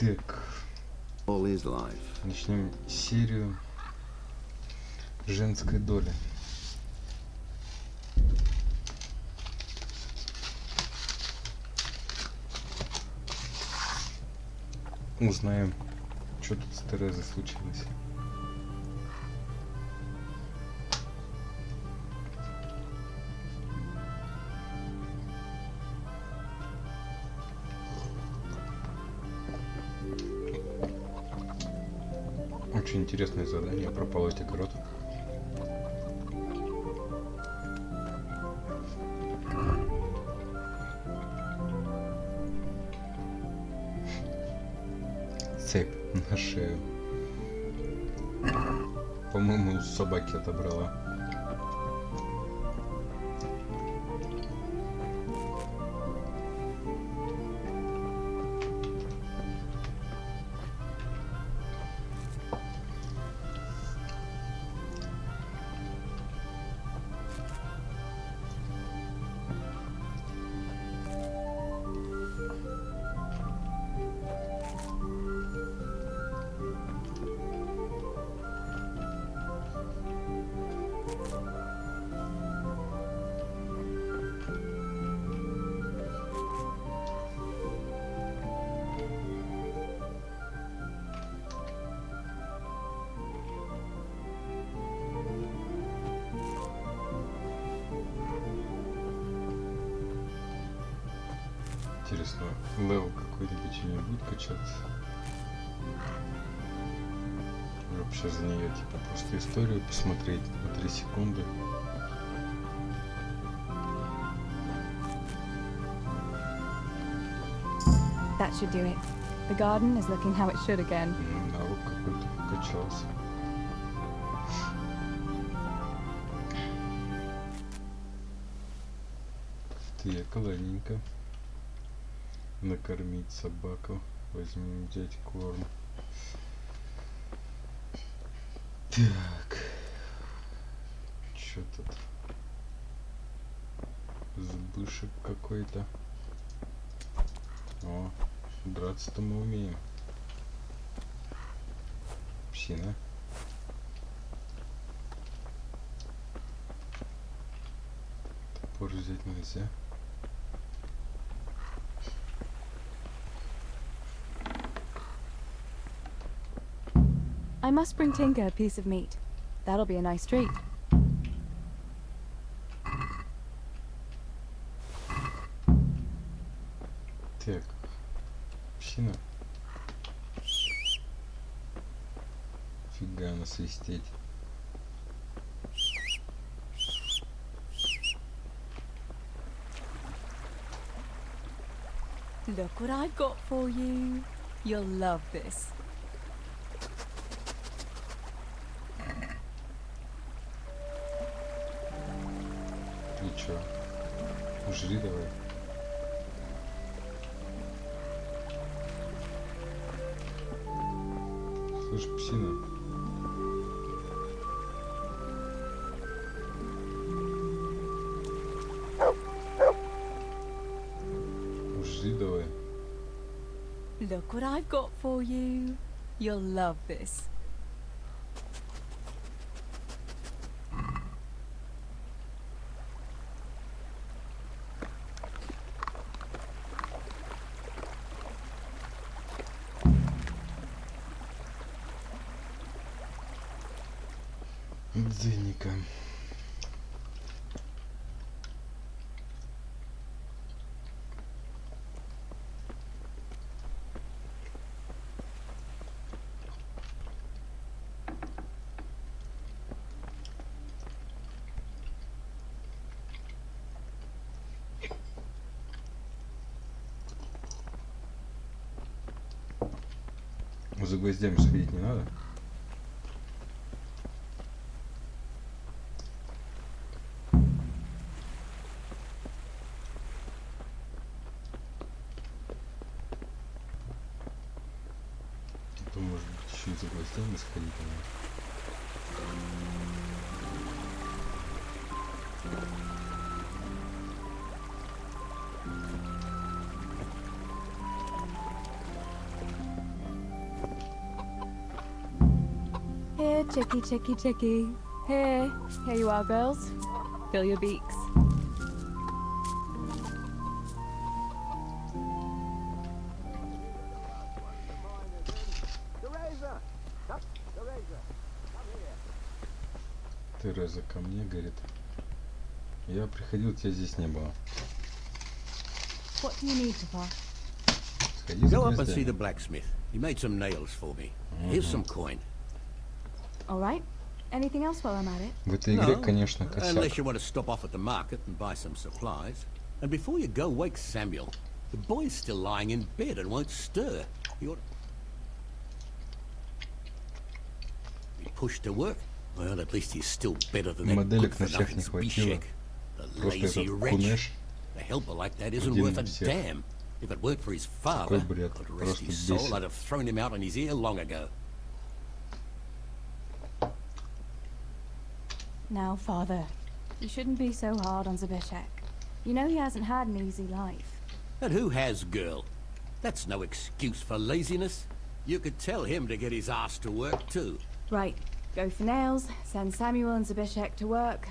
Так, начнем серию «Женской доли». Узнаем, что тут с Терезой случилось. Очень интересное задание, прополоть огород. Цепь на шею. По-моему, у собаки отобрала. Интересно, левел какой-нибудь у нее будет качаться? Вообще за нее типа просто историю посмотреть на 3 секунды. That should do it. The garden is looking how it should again. Навык какой-то покачался. Так, ладненько. Накормить собаку. Возьмем взять корм. Так. Чё тут? Сбышек какой-то. О, драться-то мы умеем. Псина. Топор взять нельзя. I must bring Tinker a piece of meat. That'll be a nice treat. Так, псина. Фига насвистеть. Look what I've got for you. You'll love this. И чё? Жри давай. Слышь, псина. Жри давай. Look what I've got for you. You'll love this. Дзынника. За гвоздями сходить не надо? То может быть еще и за гвоздями сходить надо. Chicky, chicky, chicky. Here you are, girls. Fill your beaks. Тереза ко мне, говорит. Я приходил, тебя здесь не было. What do you need, Papa? Сходи за Go up and see гвоздями. the blacksmith. He made some nails for me. Here's some coin. All right. Anything else while I'm at it? В этой игре, No, конечно, косяк. unless you want to stop off at the market and buy some supplies. And before you go, wake Samuel. The boy's still lying in bed and won't stir. He ought to be pushed to work. Well, at least he's still better than that Моделек на всех good-for-nothing не хватило. Zbyszek. The Просто lazy этот wretch. кунеш. A helper like that isn't Один worth a на всех. damn. If it weren't for his father, бред. God rest Просто his soul, бесит. I'd have thrown him out on his ear long ago. Now, Father, you shouldn't be so hard on Zbyszek. You know he hasn't had an easy life. And who has, girl? That's no excuse for laziness. You could tell him to get his ass to work too. Right, go for nails, send Samuel and Zbyszek to work.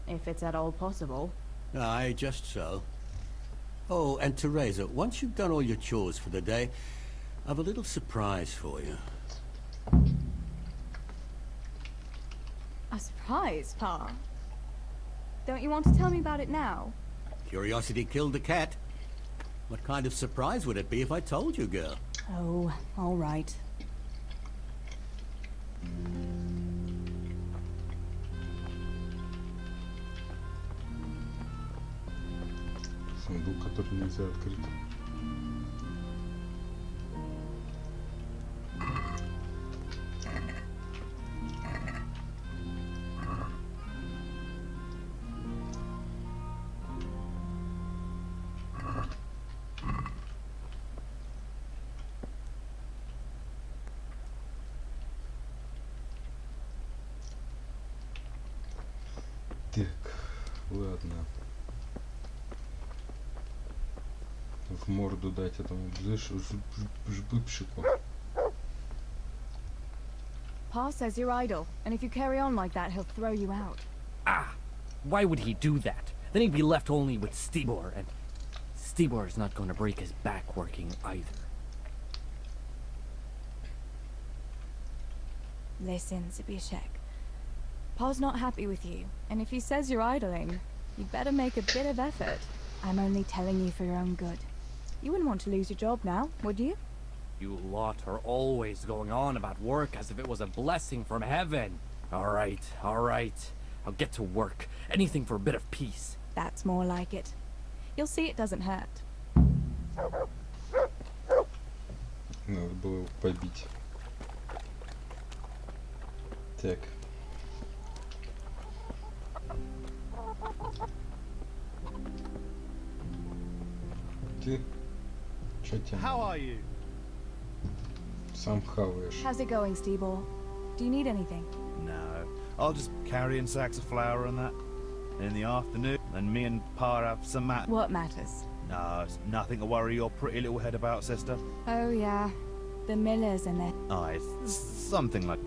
If it's at all possible. Aye, just so. Oh, and Teresa, once you've done all your chores for the day, I've a little surprise for you. A surprise, Pa? Don't you want to tell me about it now? Curiosity killed the cat. What kind of surprise would it be if I told you, girl? Oh, all right. Сундук, который нельзя открыть. Так, ладно. В морду дать этому жбыбщику. Pa says you're idle, and if you carry on like that, he'll throw you out. Ah! Why would he do that? Then he'd be left only with Stibor, and Stibor's not going to break his back working either. Listen, Zbyszek. Pa's not happy with you, and if he says you're idling, you'd better make a bit of effort. I'm only telling you for your own good. You wouldn't want to lose your job now, would you? You lot are always going on about work as if it was a blessing from heaven. All right. I'll get to work. Anything for a bit of peace. That's more like it. You'll see it doesn't hurt. Надо было его побить. Так. Ты? Чё тебе? How are you? Сам хаваешь. How's it going, Stibor? Do you need anything? No, I'll just carry in sacks of flour and that. In the afternoon, and me and Pa have some What matters? No, it's nothing to worry your pretty little head about, sister. Oh, yeah. The Millers and their... It's something like...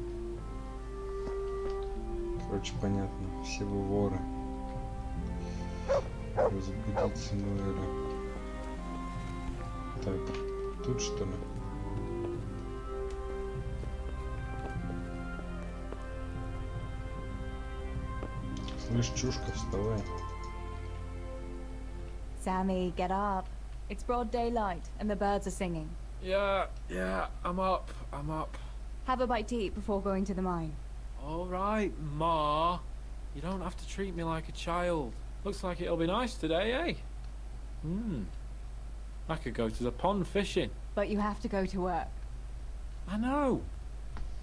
Короче, понятно. Все вы воры. Разбудить Синуэра. Так, тут что ли? Слышь, чушка, вставай. Sammy, get up. It's broad daylight, and the birds are singing. Yeah, I'm up. Have a bite to eat before going to the mine. All right, Ma. You don't have to treat me like a child. Looks like it'll be nice today, eh? I could go to the pond fishing. But you have to go to work. I know.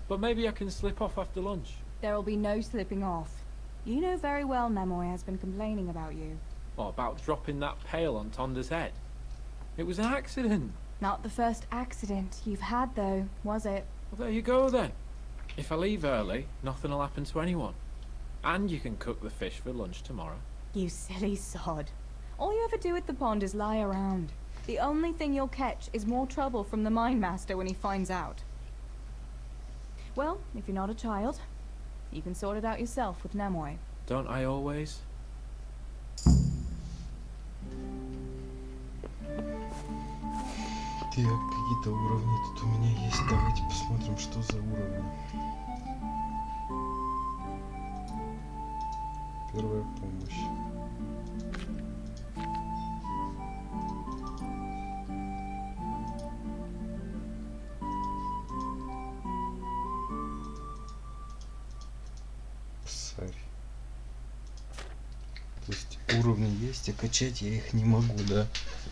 But maybe I can slip off after lunch. There'll be no slipping off. You know very well Nemoy has been complaining about you. What about dropping that pail on Tonda's head? It was an accident. Not the first accident you've had, though, was it? Well, there you go then. If I leave early, nothing will happen to anyone. And you can cook the fish for lunch tomorrow. You silly sod. All you ever do at the pond is lie around. The only thing you'll catch is more trouble from the mine master when he finds out. Well, if you're not a child, you can sort it out yourself with Nemoy. Don't I always? Так, какие-то уровни тут у меня есть. Давайте посмотрим, что за уровни. Первая помощь. Псарь. То есть уровни есть, а качать я их не могу, да?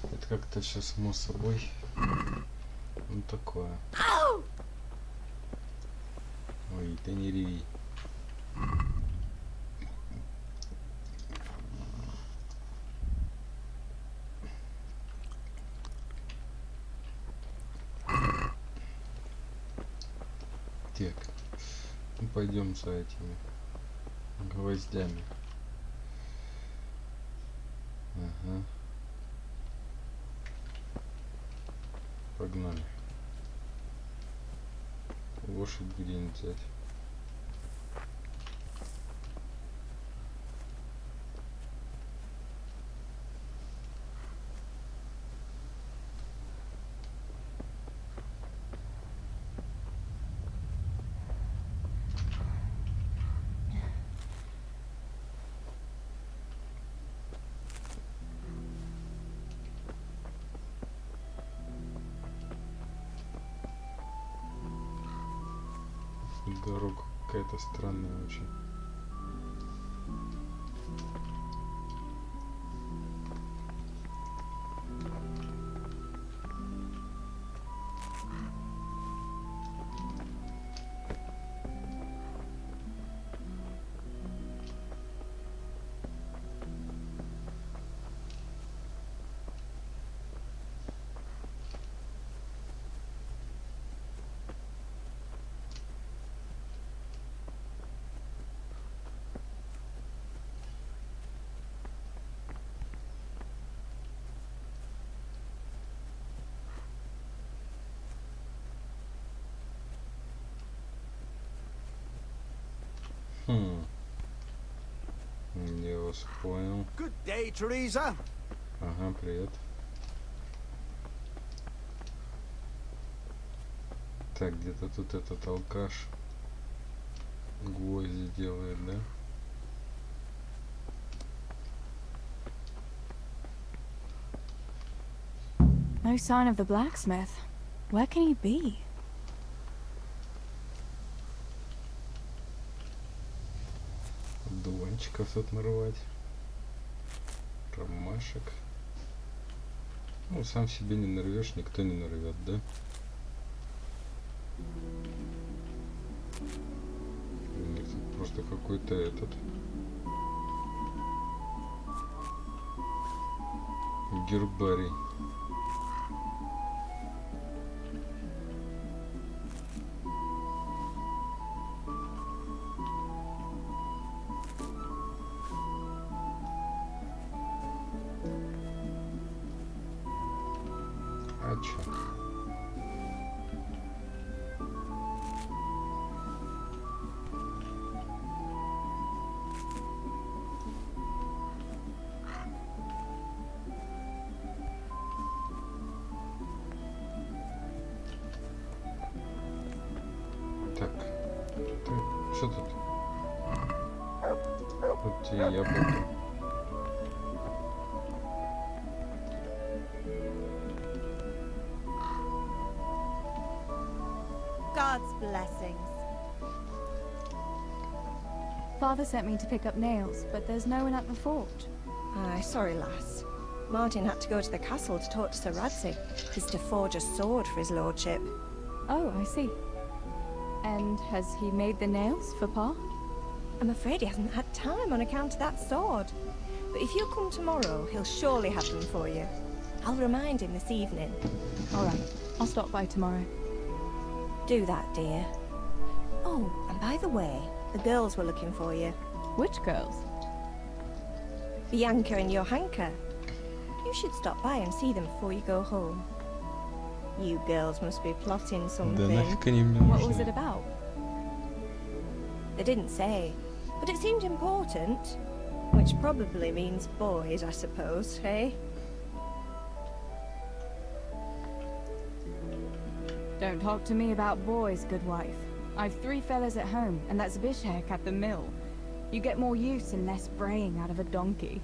Это как-то все само собой. Ну такое. Ой, ты не реви. Так, ну пойдем за этими гвоздями. Ага. Погнали. Лошадь где-нибудь взять. Дорога какая-то странная очень. Я вас понял. Good day, Teresa. Ага, привет. Так, где-то тут этот алкаш гвозди делает, да? No sign of the blacksmith. Where can he be? Дуванчиков тут нарвать. Ромашек. Ну, сам себе не нарвешь, никто не нарвет, да? У них тут просто какой-то этот гербарий. А чё? Так, что тут? Вот тебе яблоко. God's blessings. Father sent me to pick up nails, but there's no one at the fort. Aye, sorry, lass. Martin had to go to the castle to talk to Sir Radzi. He's to forge a sword for his lordship. Oh, I see. And has he made the nails for Pa? I'm afraid he hasn't had time on account of that sword. But if you come tomorrow, he'll surely have them for you. I'll remind him this evening. All right, I'll stop by tomorrow. Do that, dear. Oh, and by the way, the girls were looking for you. Which girls? Bianca and Johanka. You should stop by and see them before you go home. You girls must be plotting Да something. нафиг они мне What was нужны? it about? They didn't say, but it seemed important. Which probably means boys, I suppose, eh? Don't talk to me about boys, good wife. I've 3 fellas at home, and that's Bishek at the mill. You get more use and less braying out of a donkey.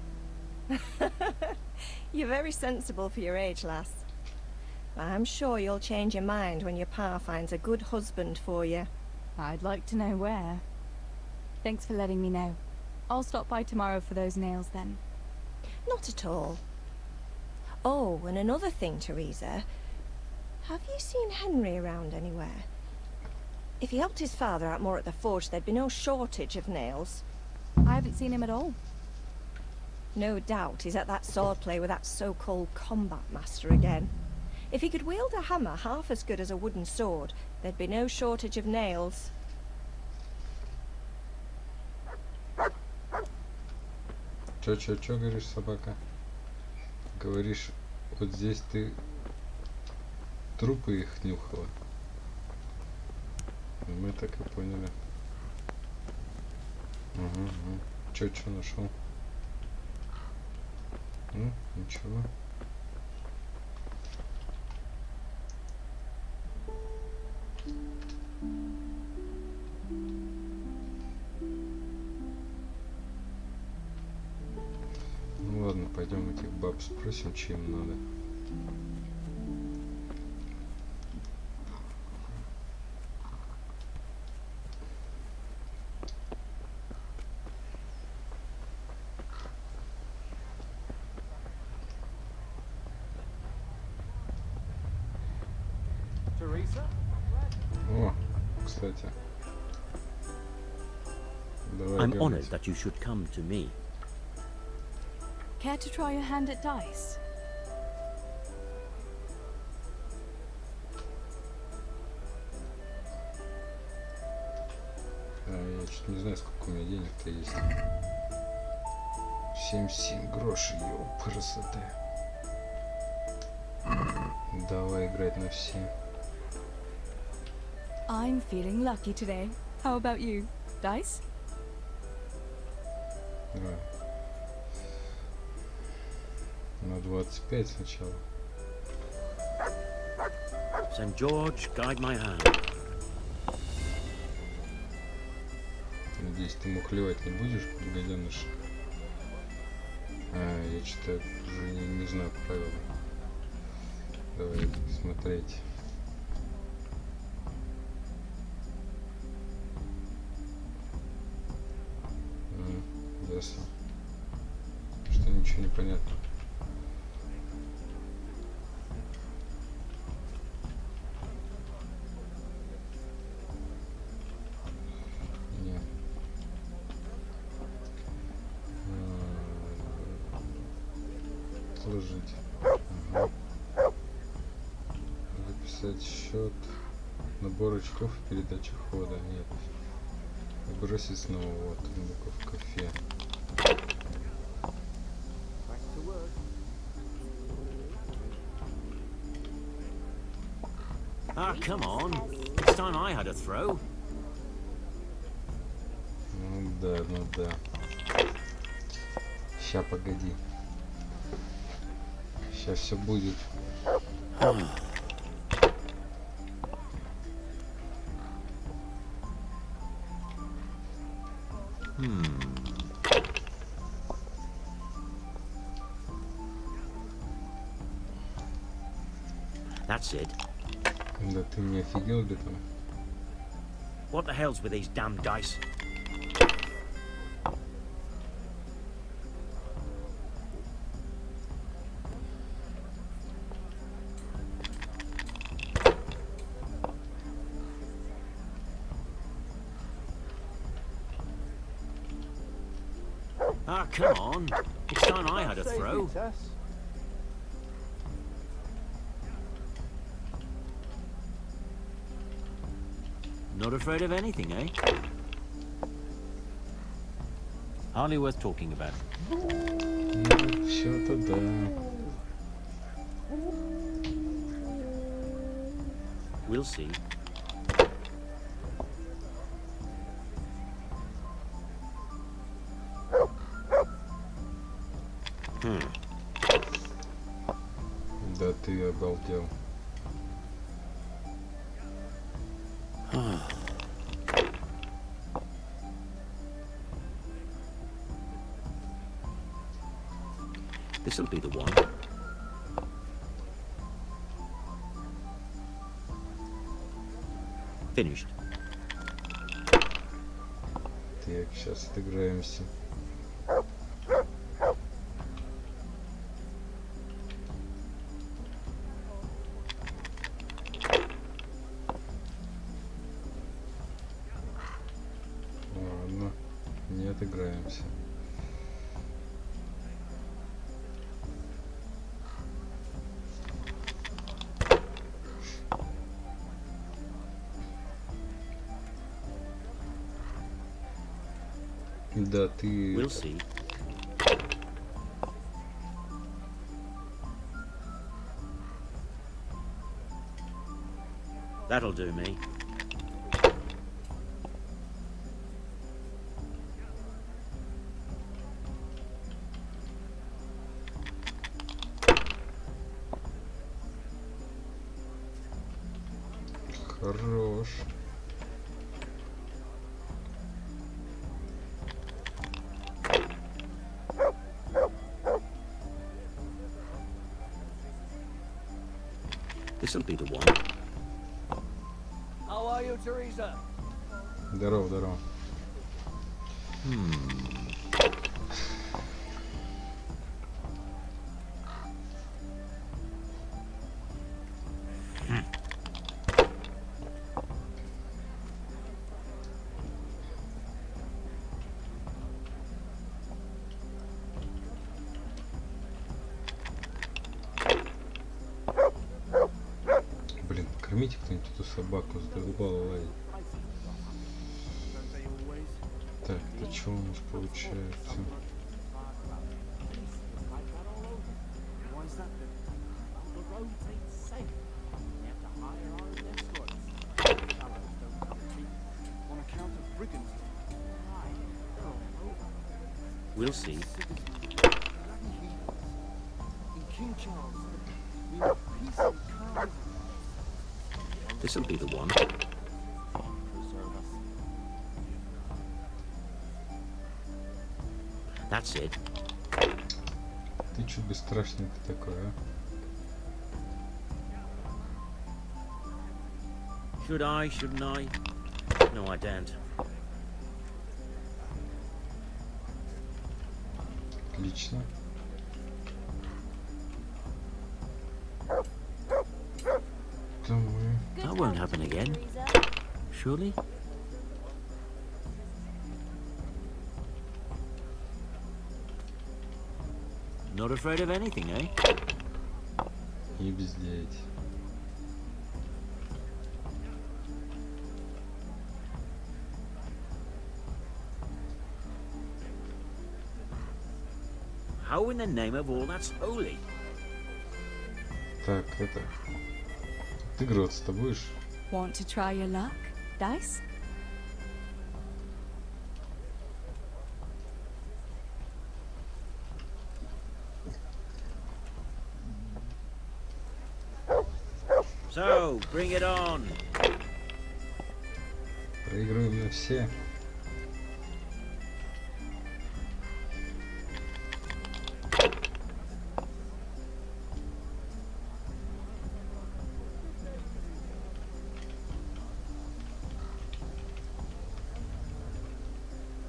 You're very sensible for your age, lass. I'm sure you'll change your mind when your pa finds a good husband for you. I'd like to know where. Thanks for letting me know. I'll stop by tomorrow for those nails then. Not at all. Oh, and another thing, Teresa. Have you seen Henry around anywhere? If he helped his father out more at the forge, there'd be no shortage of nails. I haven't seen him at all. No doubt he's at that swordplay with that so-called combat master again. If he could wield a hammer half as good as a wooden sword, there'd be no shortage of nails. Чё говоришь, собака? Говоришь, вот здесь ты трупы их нюхала. Мы так и поняли. Угу. Чё нашел? Ничего. Ну ладно, пойдем этих баб спросим, что им надо. О, кстати. Давай I'm говорить. honored that you should come to me. Care to try your hand at dice? Я что-то не знаю, сколько у меня денег-то есть. 77 грошей, красоты. Давай играть на все. I'm feeling lucky today. How about you? Dice? Давай. На 25 сначала. St. George, guide my hand. Надеюсь, ты мухлевать не будешь, гаденыш? Я что-то уже не знаю правил. Давай смотреть. Ясно. Что ничего не понятно. Нет. Отложить. Ага. Записать счет. Набор очков и передача хода. Нет. Бросить снова. Вот буковка Фе. Ah, come on. It's time I had a throw. Ну да. Ща, погоди. Сейчас все будет. That's it. Да ты не офигел ли там? What the hell's with these damn dice? Ah, come on. It's time I had a throw. Not afraid of anything, eh? Hardly worth talking about. Ну, все-то да. We'll see. ты обалдел. This'll be the one. Finished. Так, сейчас отыграемся. Ладно, не отыграемся. Да, ты... We'll see. That'll do me. Хорош. This'll be the one. How are you, Teresa? Здорово, здорово. Блин, кормите кто-нибудь эту собаку, задолбала лаять. Так, это что у нас получается? We'll see. This'll be the one. That's it. Ты чё бесстрашный-то такой, а? Should I, shouldn't I? No, I don't. Отлично. Это мы... That won't happen again. Surely? Not afraid of anything, eh? Не бездеять. How in the name of all that's holy? Так, это... Отыгрываться-то будешь? Want to try your luck, Dice? So, bring it on. Проигрываем на все.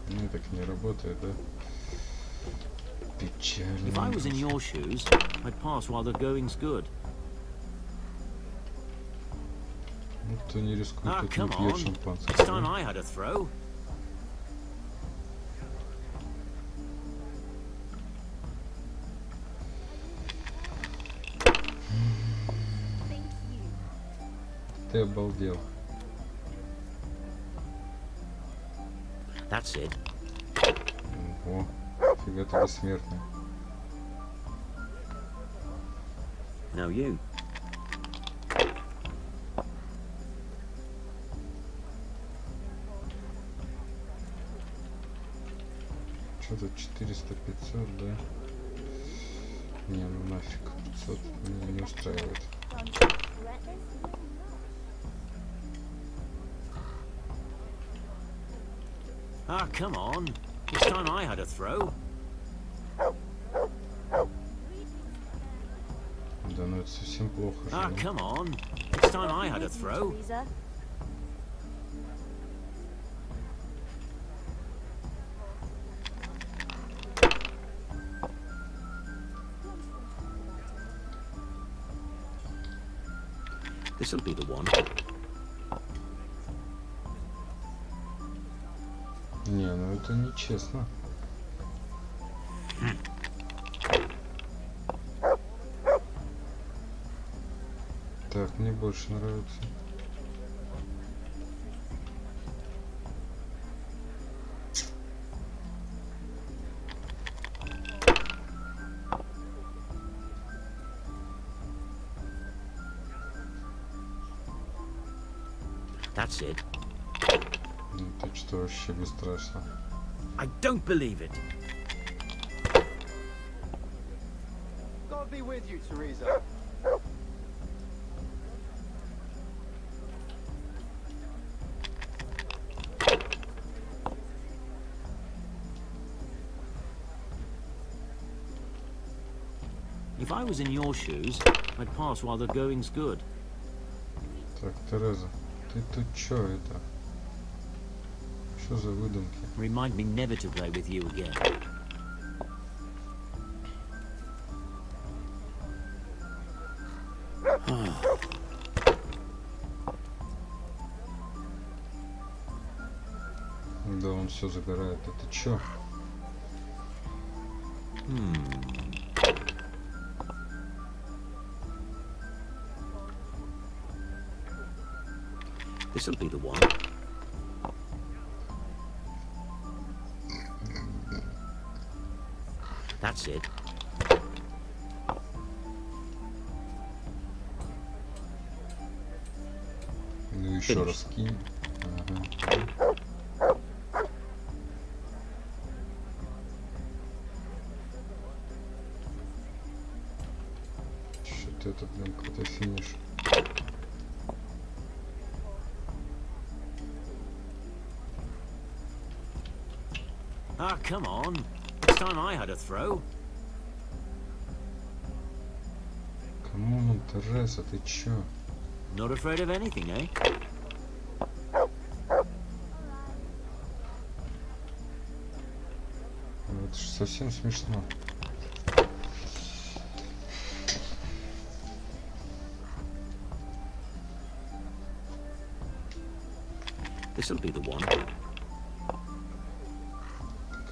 Ну, так не работает, да? Печально. If I was in your shoes, I'd pass while the going's good. Ну, кто не рискует, Ah, тот не come пьет on. шампанское. It's time I had a throw. Ты обалдел. That's it. О, фига ты бессмертный. Now you. Что тут 400-500, да? Не, ну нафиг. 500 меня не устраивает. Ah, come on. It's time I had a throw. Да, ну это совсем плохо же. Ah, Ну. come on. It's time I had a throw. This'll be the one. Не, ну это нечестно. Так, мне больше нравится. That's it. Ну, ты что, вообще бесстрашно? I don't believe it. God be with you, Teresa. If I was in your shoes, I'd pass while the going's good. Так, Тереза, ты тут чё это? Что за выдумки? Remind me never to play with you again. Да он все забирает. Это чё? This'll be the one. That's it. Ну еще раз кинь. Ага. Что-то это, блин, какой-то финиш. Ah, come on. It's time I had a throw. Кому он, Тереза, ты чё? Not afraid of anything, eh? Ну, это же совсем смешно. This'll be the one.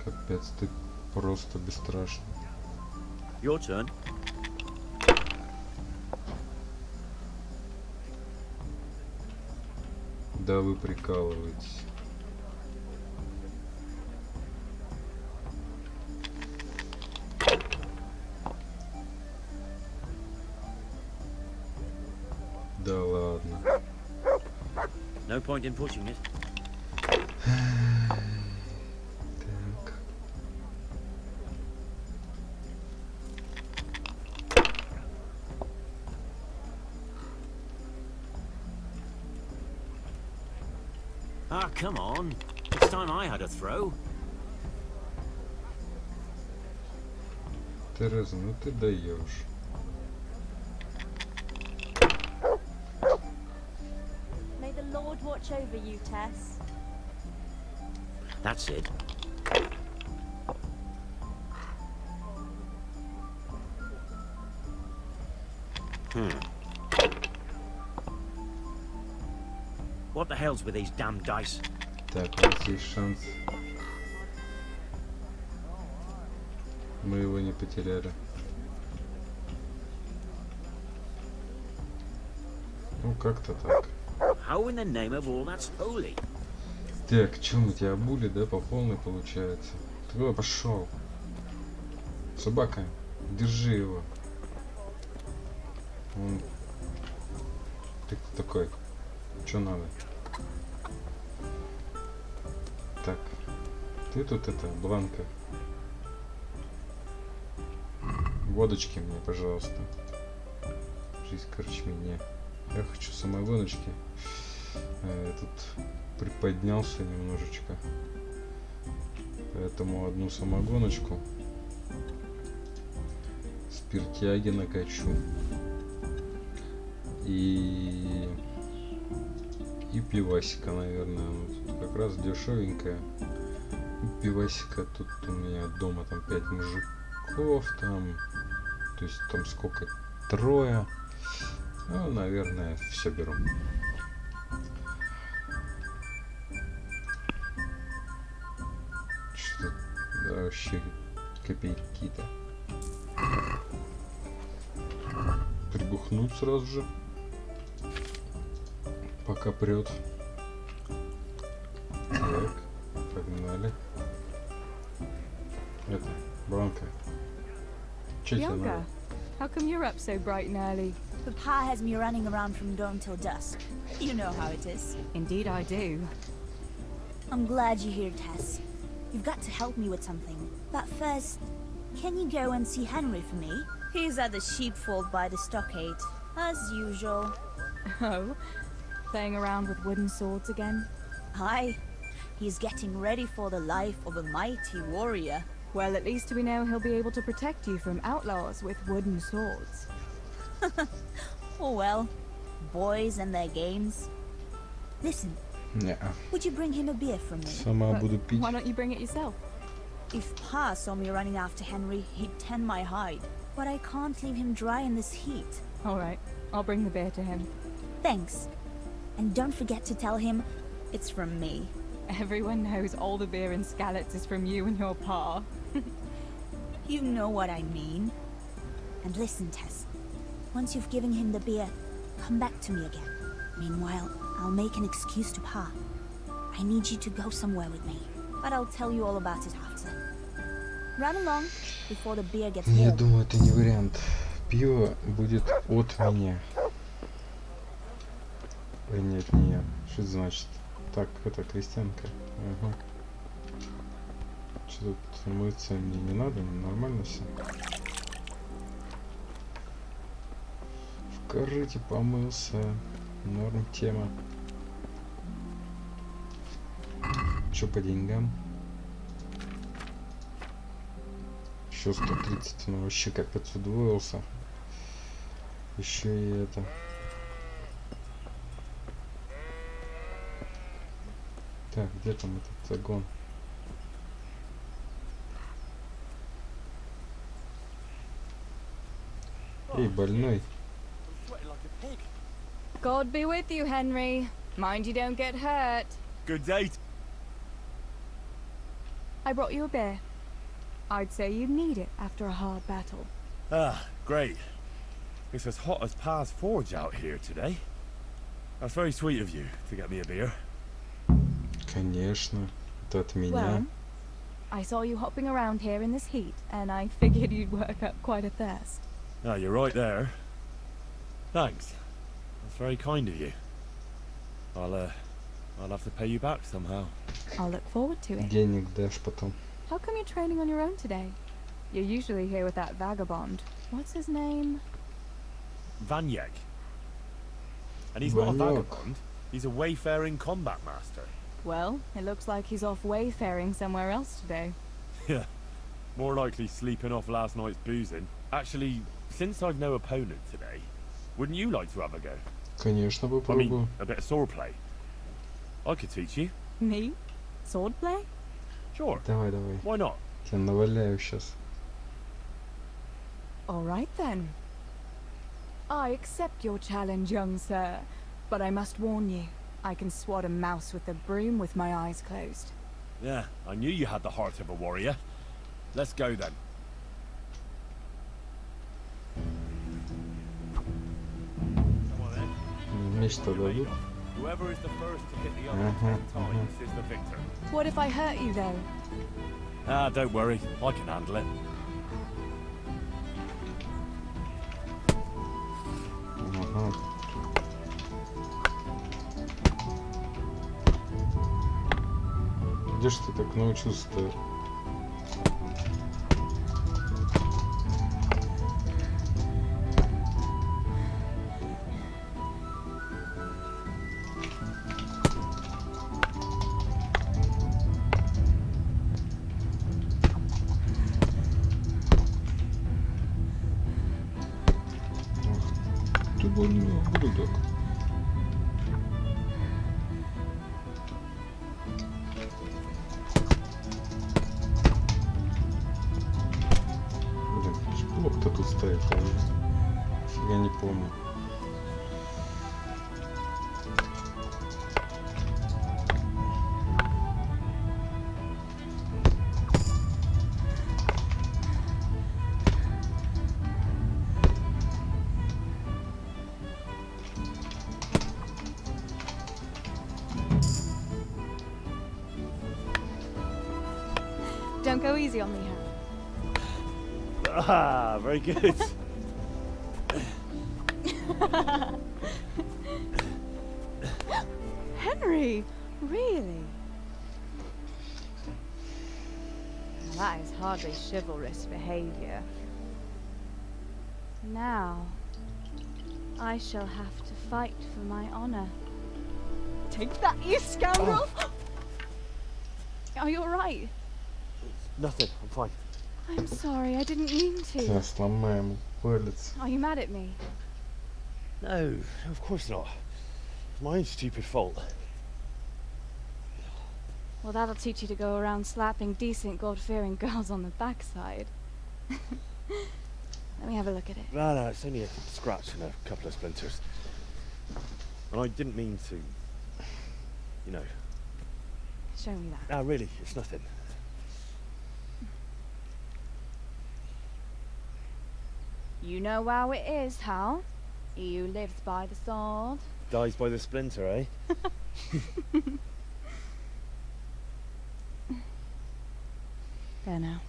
Капец, ты просто бесстрашный. Your turn. Да вы прикалываетесь. Да ладно. No point in pushing it. Так. Ah, come on. It's time I had a throw. Тереза, ну ты даешь. May the Lord watch over you, Tess. That's it. What the hell's with these damn dice? Так, у нас есть шанс. Мы его не потеряли. Ну, как-то так. How in the name of all that's holy? Так, что мы тебя обули, да, по полной получается? Ты куда пошел? Собака, держи его. Ты кто такой? Что надо? Так, ты тут это, Бланка. Водочки мне, пожалуйста. Жизнь, короче, мне. Я хочу самогоночки. Я тут приподнялся немножечко. Поэтому одну самогоночку. Спиртяги накачу. И пивасика, наверное. Тут как раз дешевенькая. Пивасика тут у меня дома там 5 мужиков. Там, то есть там сколько? 3. Ну, наверное, все беру. Что-то да, вообще копейки-то. Прибухнуть сразу же. Пока прет. Так, погнали. Это, Бlanka. Че тебе Bianca, надо? how come you're up so bright and early? Papa has me running around from dawn till dusk. You know how it is. Indeed I do. I'm glad you're here, Tess. You've got to help me with something. But first, can you go and see Henry for me? He's at the sheepfold by the stockade, as usual. Oh, playing around with wooden swords again? Aye, he's getting ready for the life of a mighty warrior. Well, at least we know he'll be able to protect you from outlaws with wooden swords. Oh well, boys and their games. Listen, Не-а. would you bring him a beer from me? Сама буду пить. Why don't you bring it yourself? If Pa saw me running after Henry, he'd tan my hide. But I can't leave him dry in this heat. All right, I'll bring the beer to him. Thanks. And don't forget to tell him it's from me. Everyone knows all the beer in Skalitz is from you and your pa. You know what I mean. And listen, Tess. Once you've given him the beer, come back to me again. Meanwhile, I'll make an excuse to Pa. I need you to go somewhere with me. But I'll tell you all about it after. Run along before the beer gets Я warm. думаю, это не вариант. Пиво будет от меня. Ой, не от меня. Что это значит? Так, это крестьянка. Ага. Что тут мыться мне не надо? Нормально все. В корыте помылся. Норм тема. Что по деньгам? Еще 130, ну вообще капец удвоился. Еще и это. Так, где там этот загон? Эй, больной. God be with you, Henry. Mind you don't get hurt. Good date. I brought you a beer. I'd say you'd need it after a hard battle. Ah, great. It's as hot as Pa's forge out here today. That's very sweet of you to get me a beer. Конечно. Это от меня. Well, I saw you hopping around here in this heat, and I figured you'd work up quite a thirst. Ah, you're right there. Thanks. That's very kind of you. I'll have to pay you back somehow. I'll look forward to it. Денег дашь потом. How come you're training on your own today? You're usually here with that vagabond. What's his name? Vanyeg. And he's not a Vanyeg. vagabond. He's a wayfaring combat master. Well, it looks like he's off wayfaring somewhere else today. Yeah. More likely sleeping off last night's boozing. Actually, since I've no opponent today, wouldn't you like to have a go? Конечно, I попробую. mean, a bit of swordplay. I could teach you. Me? Swordplay? Sure. Давай, давай. Why not? Тебя наваляю сейчас. All right then. I accept your challenge, young sir, but I must warn you, I can swat a mouse with a broom with my eyes closed. Yeah, I knew you had the heart of a warrior. Let's go then. Come on then. Меч-то дадут? Whoever is the first to hit the other 10 times is the victor. What if I hurt you though? Ah, don't worry. I can handle it. Ага. Где ж ты так научился-то? Дудок. Блин, блок-то тут стоит, я уже фига не помню. Don't go easy on me, Harry. Ah, very good. Henry, really? Now, that is hardly chivalrous behavior. Now, I shall have to fight for my honor. Take that, you scoundrel! Are you alright? Nothing, I'm fine. I'm sorry, I didn't mean to. Сейчас сломаем палец. Are you mad at me? No, of course not. It's my own stupid fault. Well, that'll teach you to go around slapping decent, God-fearing girls on the backside. Let me have a look at it. No, it's only a scratch and a couple of splinters. And I didn't mean to, you know. Show me that. No, really, it's nothing. You know how it is, Hal. He who lives by the sword. Dies by the splinter, eh? There now.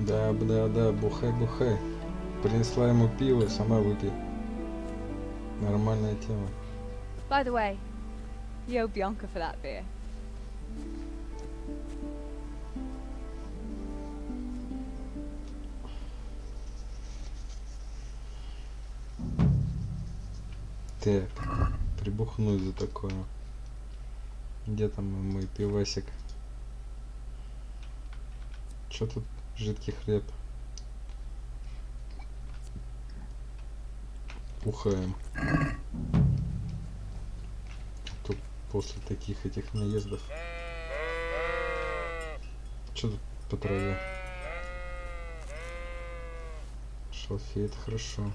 Да, бухай, бухай. Принесла ему пиво, сама выпей. Нормальная тема. By the way, you owe Bianca for that beer. Так, прибухну за такое. Где там мой пивасик? Чё тут жидкий хлеб? Бухаем. Тут после таких этих наездов. Чё тут по траве? Шалфей, это хорошо.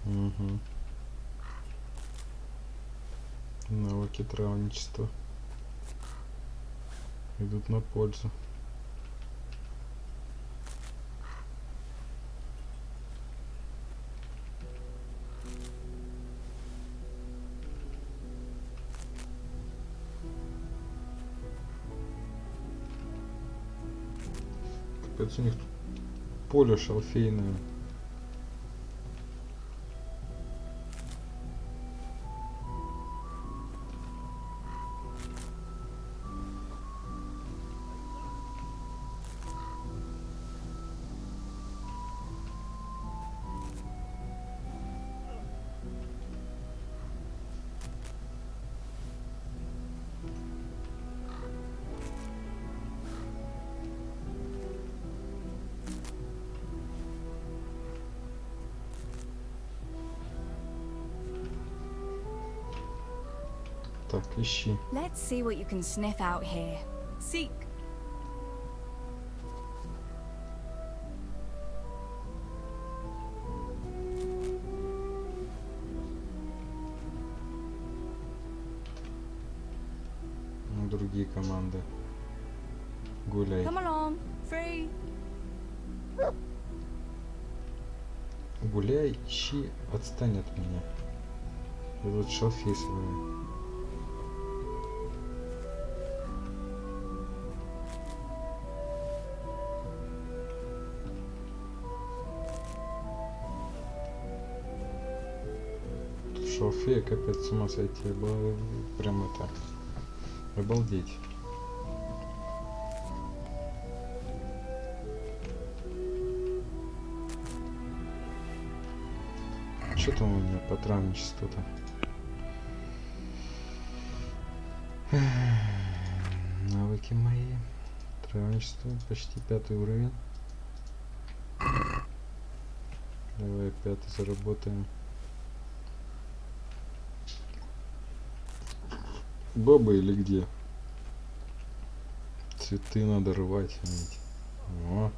Угу. Навыки травничества идут на пользу. Капец, у них тут поле шалфейное. Так, ищи. Let's see what you can sniff out here. Seek. Другие команды. Гуляй. Come along. Free. Гуляй, ищи, отстань от меня. Я тут шалфей свою. Шалфея, капец, с ума сойти. Прям это... Обалдеть. Что там у меня по травничеству-то? Навыки мои. Травничество почти 5 уровень. Давай 5 заработаем. Баба или где? Цветы надо рвать. О.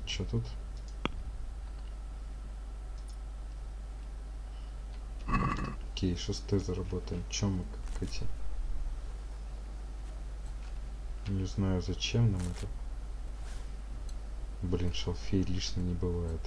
Что тут? Окей, 6 заработаем. Чем мы как эти? Не знаю, зачем нам это. Блин, шалфей лишний не бывает.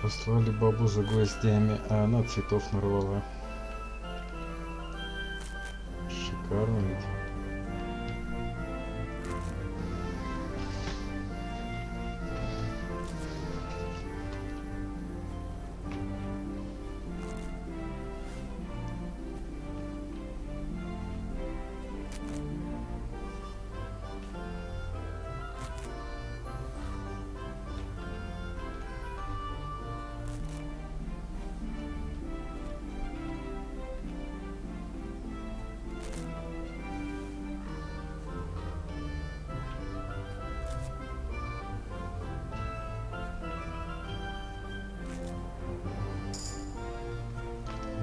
Послали бабу за гвоздями, а она цветов нарвала. Шикарно ведь.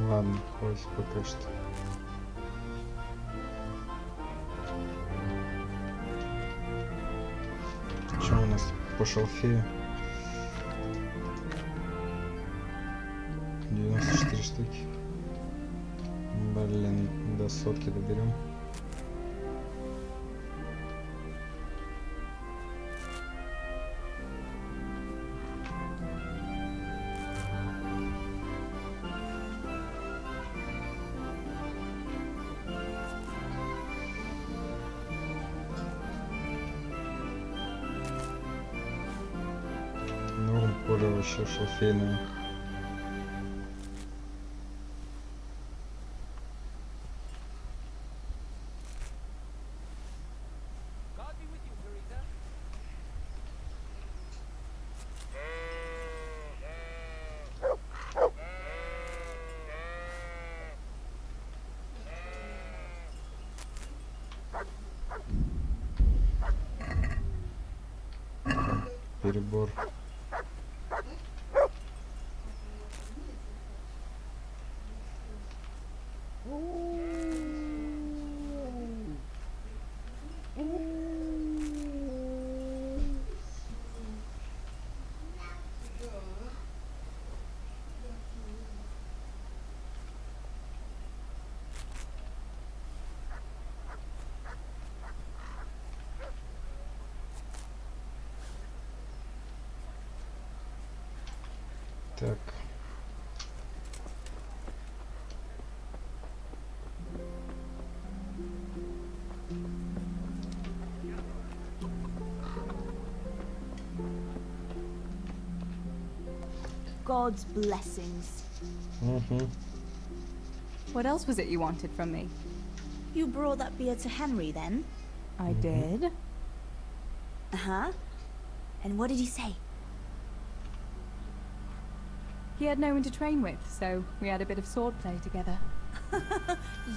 Ладно, хватит пока что. Что у нас по шалфею? 94 штуки. Блин, до 100 доберем. Норм, поле вообще шалфейное. Перебор. Так. God's blessings. What else was it you wanted from me? You brought that beer to Henry then? I did. Uh-huh. And what did he say? He had no one to train with, so we had a bit of swordplay together.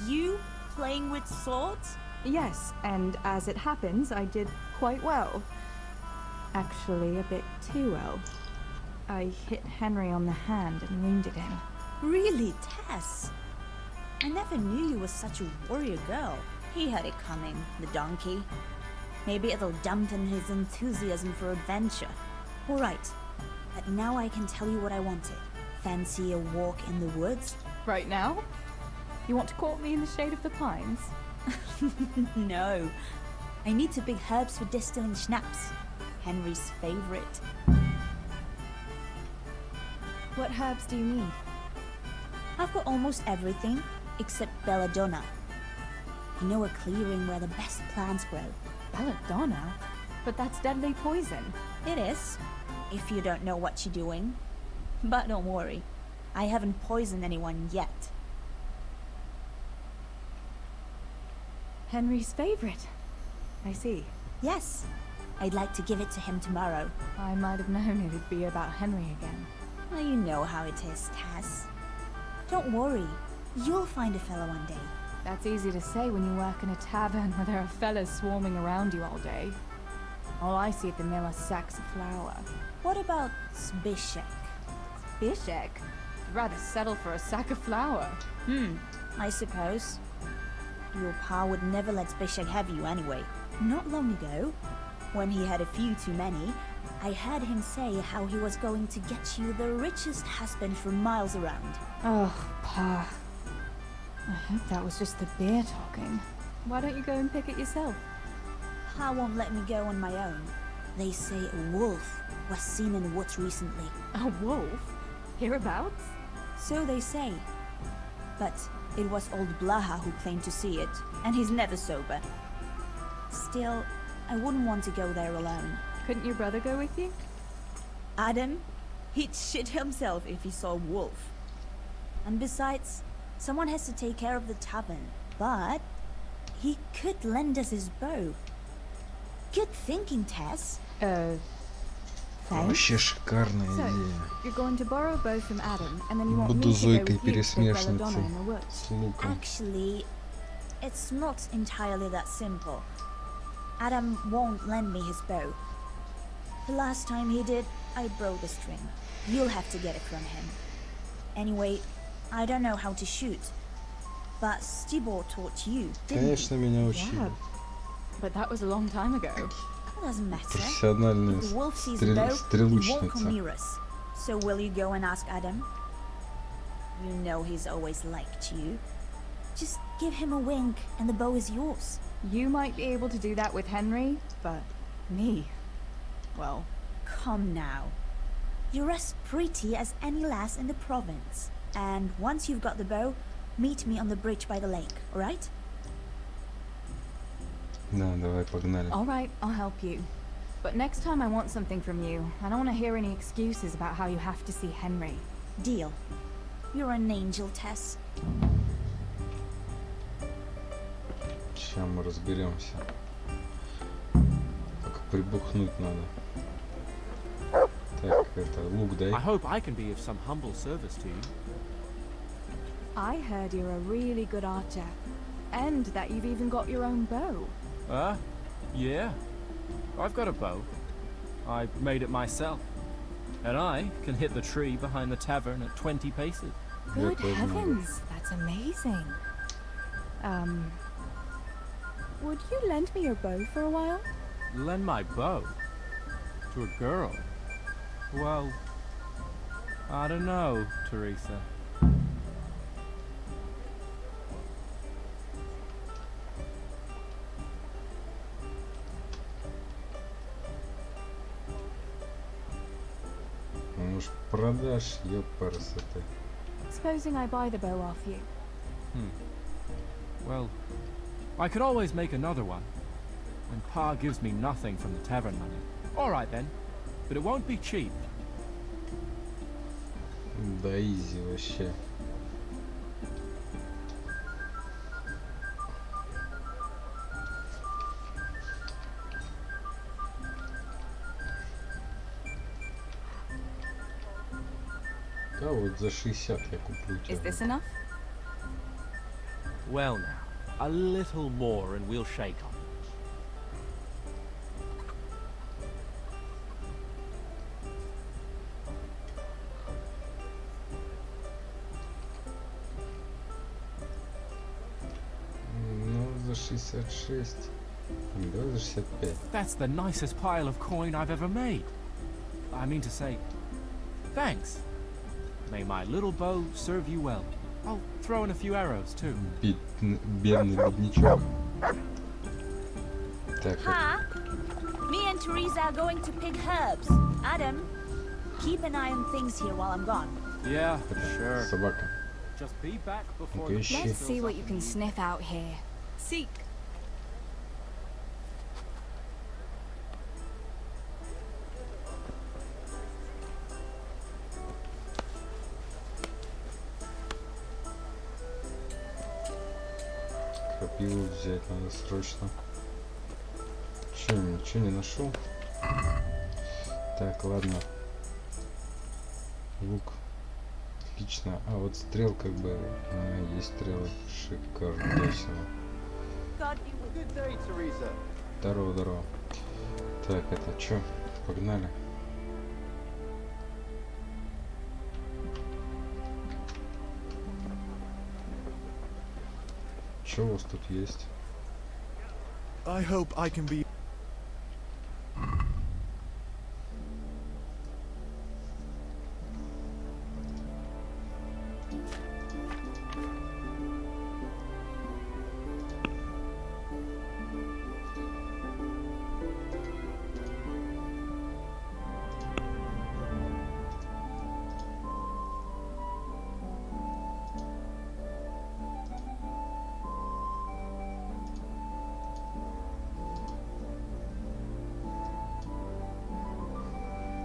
You playing with swords? Yes, and as it happens, I did quite well. Actually, a bit too well. I hit Henry on the hand and wounded him. Really, Tess? I never knew you were such a warrior girl. He had it coming, the donkey. Maybe it'll dampen his enthusiasm for adventure. All right, but now I can tell you what I wanted. Fancy a walk in the woods? Right now? You want to court me in the shade of the pines? No. I need to pick herbs for distilling schnapps. Henry's favorite. What herbs do you need? I've got almost everything except belladonna. I know a clearing where the best plants grow. Belladonna? But that's deadly poison. It is, if you don't know what you're doing. But don't worry, I haven't poisoned anyone yet. Henry's favorite. I see. Yes, I'd like to give it to him tomorrow. I might have known it'd be about Henry again. Well, you know how it is, Tess. Don't worry, you'll find a fellow one day. That's easy to say when you work in a tavern where there are fellas swarming around you all day. All I see at the mill are sacks of flour. What about Zbyszek? Zbyszek? I'd rather settle for a sack of flour. I suppose. Your pa would never let Zbyszek have you anyway. Not long ago, when he had a few too many, I heard him say how he was going to get you the richest husband for miles around. Oh, Pa. I hope that was just the beer talking. Why don't you go and pick it yourself? Pa won't let me go on my own. They say a wolf was seen in the woods recently. A wolf? Hereabouts? So they say. But it was old Blaha who claimed to see it, and he's never sober. Still, I wouldn't want to go there alone. Couldn't your brother go with you? Adam? He'd shit himself if he saw a wolf. And besides, someone has to take care of the tavern. But he could lend us his bow. Good thinking, Tess. Thanks. Вообще шикарная So, идея. you're going to borrow a bow from Adam, and then you want Буду me to go Зойкой with you to pick belladonna пересмешницей in the woods. с луком. Actually, it's not entirely that simple. Adam won't lend me his bow. The last time he did, I broke the string. You'll have to get it from him. Anyway, I don't know how to shoot. But Stibor taught you, didn't he? Конечно, меня учили. Yeah, but that was a long time ago. It doesn't matter. Профессиональная If the wolf sees a bow, he won't come стрелочница. near us. So will you go and ask Adam? You know he's always liked you. Just give him a wink and the bow is yours. You might be able to do that with Henry, but me, well, Come now. You're as pretty as any lass in the province. And once you've got the bow, meet me on the bridge by the lake, alright? Да, давай, погнали. all right, I'll help you. But next time I want something from you, I don't want to hear any excuses about how you have to see Henry. Deal. You're an angel, Tess. Сейчас мы разберемся. Только прибухнуть надо. Так, это, лук дай. I hope I can be of some humble service to you. I heard you're a really good archer, and that you've even got your own bow. Yeah. I've got a bow. I made it myself. And I can hit the tree behind the tavern at 20 paces. Good тоже могу. heavens, that's amazing. Would you lend me your bow for a while? Lend my bow to a girl? Well, I don't know, Teresa. Может, продашь, ёпарасоты. Supposing I buy the bow off you. Well, I could always make another one. And Pa gives me nothing from the tavern money. Alright then, but it won't be cheap. Да изи вообще. Да, вот за 60 я куплю Is this тебя. enough? Well now, a little more and we'll shake on it. Ну, за 66. Давай за 65. That's the nicest pile of coin I've ever made. I mean to say, thanks. May my little bow serve you well. I'll throw in a few arrows too. Бедный беднячок. Так, Huh? Me and Teresa are going to pick herbs. Adam, keep an eye on things here while I'm gone. Yeah, это sure. собака. Just be back before Okay, the shit. Let's see what you can sniff out here. Seek. Крапиву взять надо срочно. Че, ничего не нашел? Так, ладно. Лук. Отлично. А вот стрел как бы. Есть стрелы. Шикарно. Весело. God be with Good day, Teresa. Здорово, здорово. Так, это чё? Погнали. Чё у вас тут есть? I hope I can be.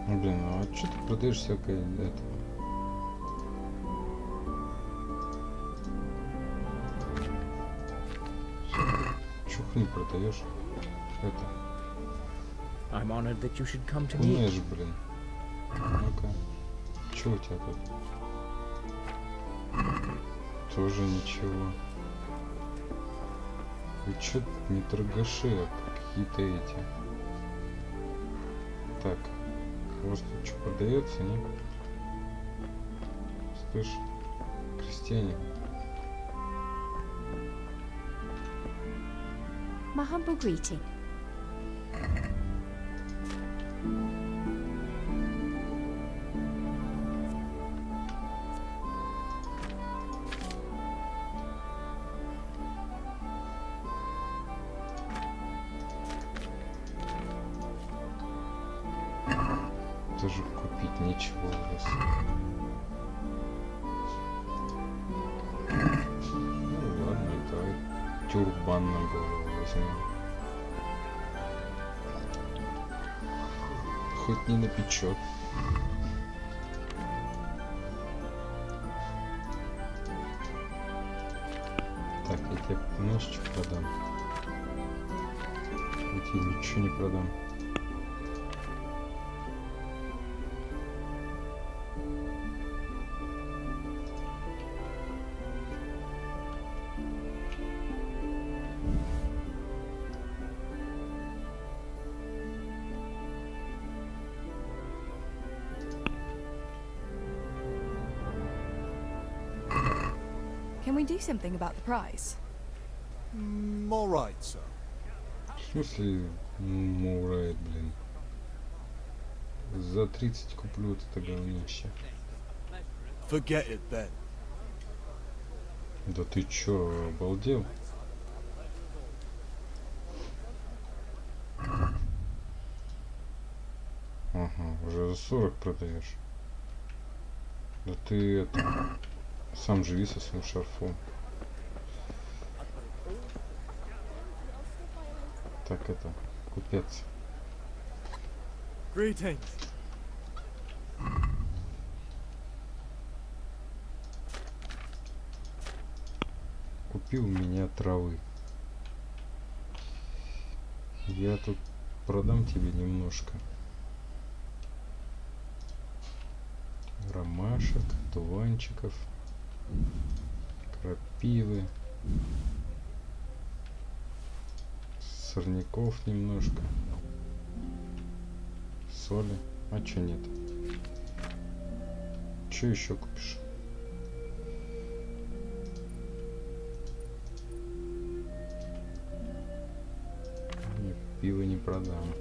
Ну, блин, ну а чё ты продаешь всякое это? Чё хрень продаешь? Это. I'm honored that you should come to me. Умеешь, блин. Ну-ка. Чё у тебя тут? Тоже ничего. Вы чё не торгаши, а какие-то эти. Так. У вас тут что продается, не? Слышь, крестьяне. My humble greeting. Тоже купить ничего у вас. Ну ладно, давай тюрбан на голову возьмем. Хоть не напечет. Так, я тебе знаешь, что продам? Я тебе ничего не продам. Can we do something about the price? All right, sir. В смысле, мурает, блин. За 30 куплю вот это говнище. Forget it then. Да ты чё, обалдел? Ага, уже за 40 продаешь. Да ты это... Сам живи со своим шарфом. Так это, купец. Greetings. Купи у меня травы. Я тут продам тебе немножко. Ромашки. ромашек, туванчиков, крапивы, сорняков немножко, соли. А чё нет? Чё еще купишь? Нет, пиво не продам.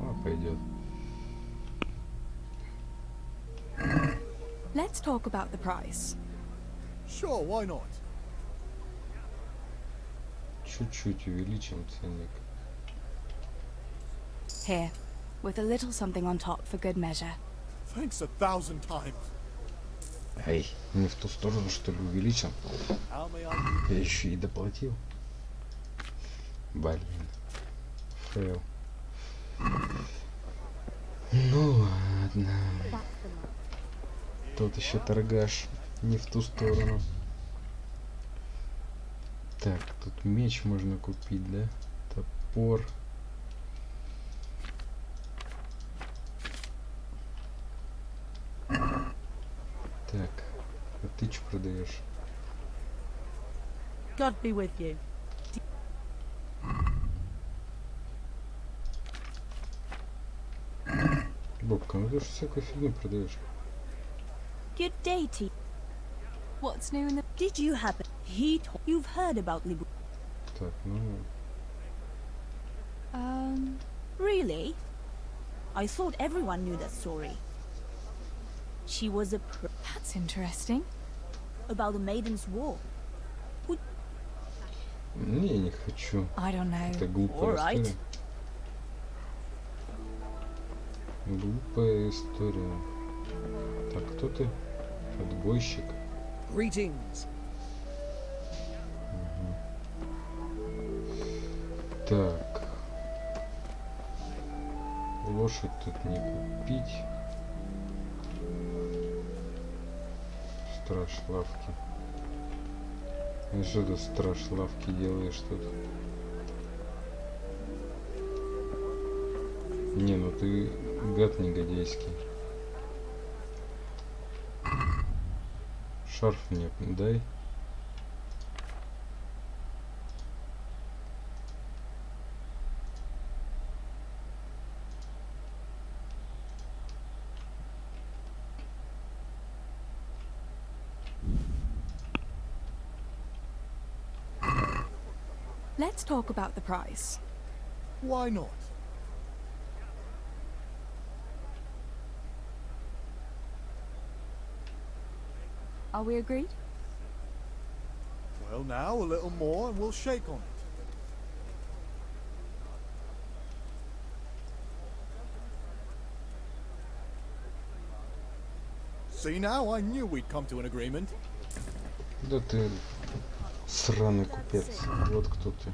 А, пойдет. Let's talk about the price. Sure, why not? Чуть-чуть увеличим ценник. Here, with a little something on top for good measure. Thanks 1,000 times. Эй, не в ту сторону, что ли, увеличил? How may I... Я еще и доплатил. Блин. Фейл. Ну ладно. Тут еще торгаш. Не в ту сторону. Так, тут меч можно купить, да? Топор. Так, а ты что продаешь? God be with you. Бобка, ну ты же всякую фигню продаешь. Good day to you. What's new in the... Did you happen? You've heard about Libra. Так, ну... Really? I thought everyone knew that story. She was a That's interesting. about the Maiden's War. Не, не хочу. I don't know. Это глупая Alright. история. Глупая история. Так, кто ты? Отбойщик. Greetings. Так. Лошадь тут не купить. Страж лавки. И что ты, страж лавки, делаешь тут? Не, ну ты гад негодяйский. Шарф мне дай. Let's talk about the price. Why not? Are we agreed? Well, now a little more and we'll shake on it. See now, I knew we'd come to an agreement. Да ты сраный купец. Вот кто ты.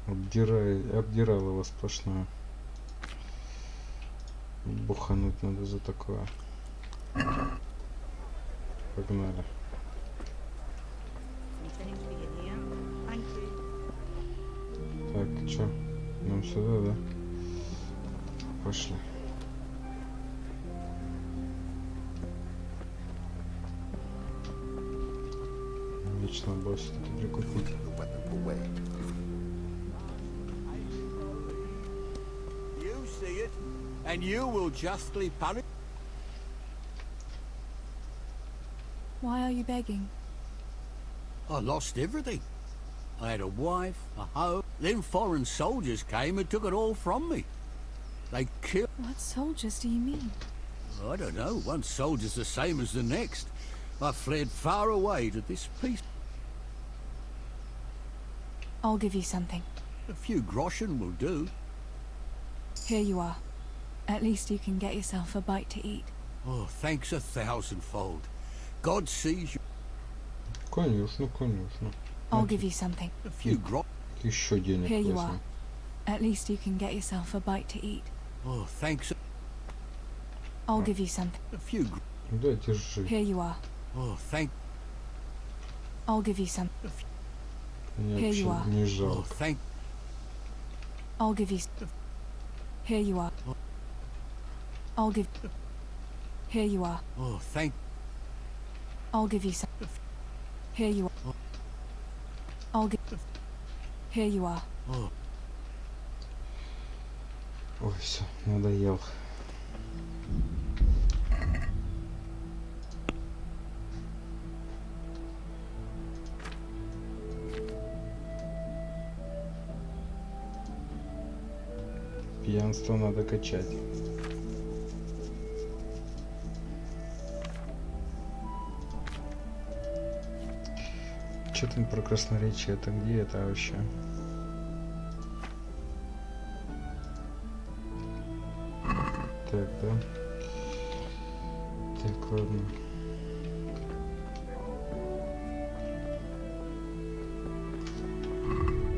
Обдирал его сплошную. Бухануть надо за такое. Погнали. Так, чё? Нам сюда, да? Пошли. Вечно было все-таки прикупить. You see it, and you will justly punish. Why are you begging? I lost everything. I had a wife, a home. Then foreign soldiers came and took it all from me. They killed... What soldiers do you mean? I don't know. One soldier's the same as the next. I fled far away to this peace. I'll give you something. A few groschen will do. Here you are. At least you can get yourself a bite to eat. Oh, thanks 1,000-fold. God sees you. Конечно, конечно. I'll give you something. A few groschen. Еще денег Here you возьму. are. At least you can get yourself a bite to eat. Oh, thanks. I'll give you something. A few. Да, держи. Here you are. Oh, thank. I'll give you some. Мне Here you вообще are. не Oh, жалко. thank. I'll give you. Here you are. I'll give... Here you are. Oh, thank... I'll give you some... Here you are. I'll give... Here you are. Oh. Ой, все, надоел. Пьянство надо качать. Что там про красноречие? Это где это вообще? Так, да? Так, ладно.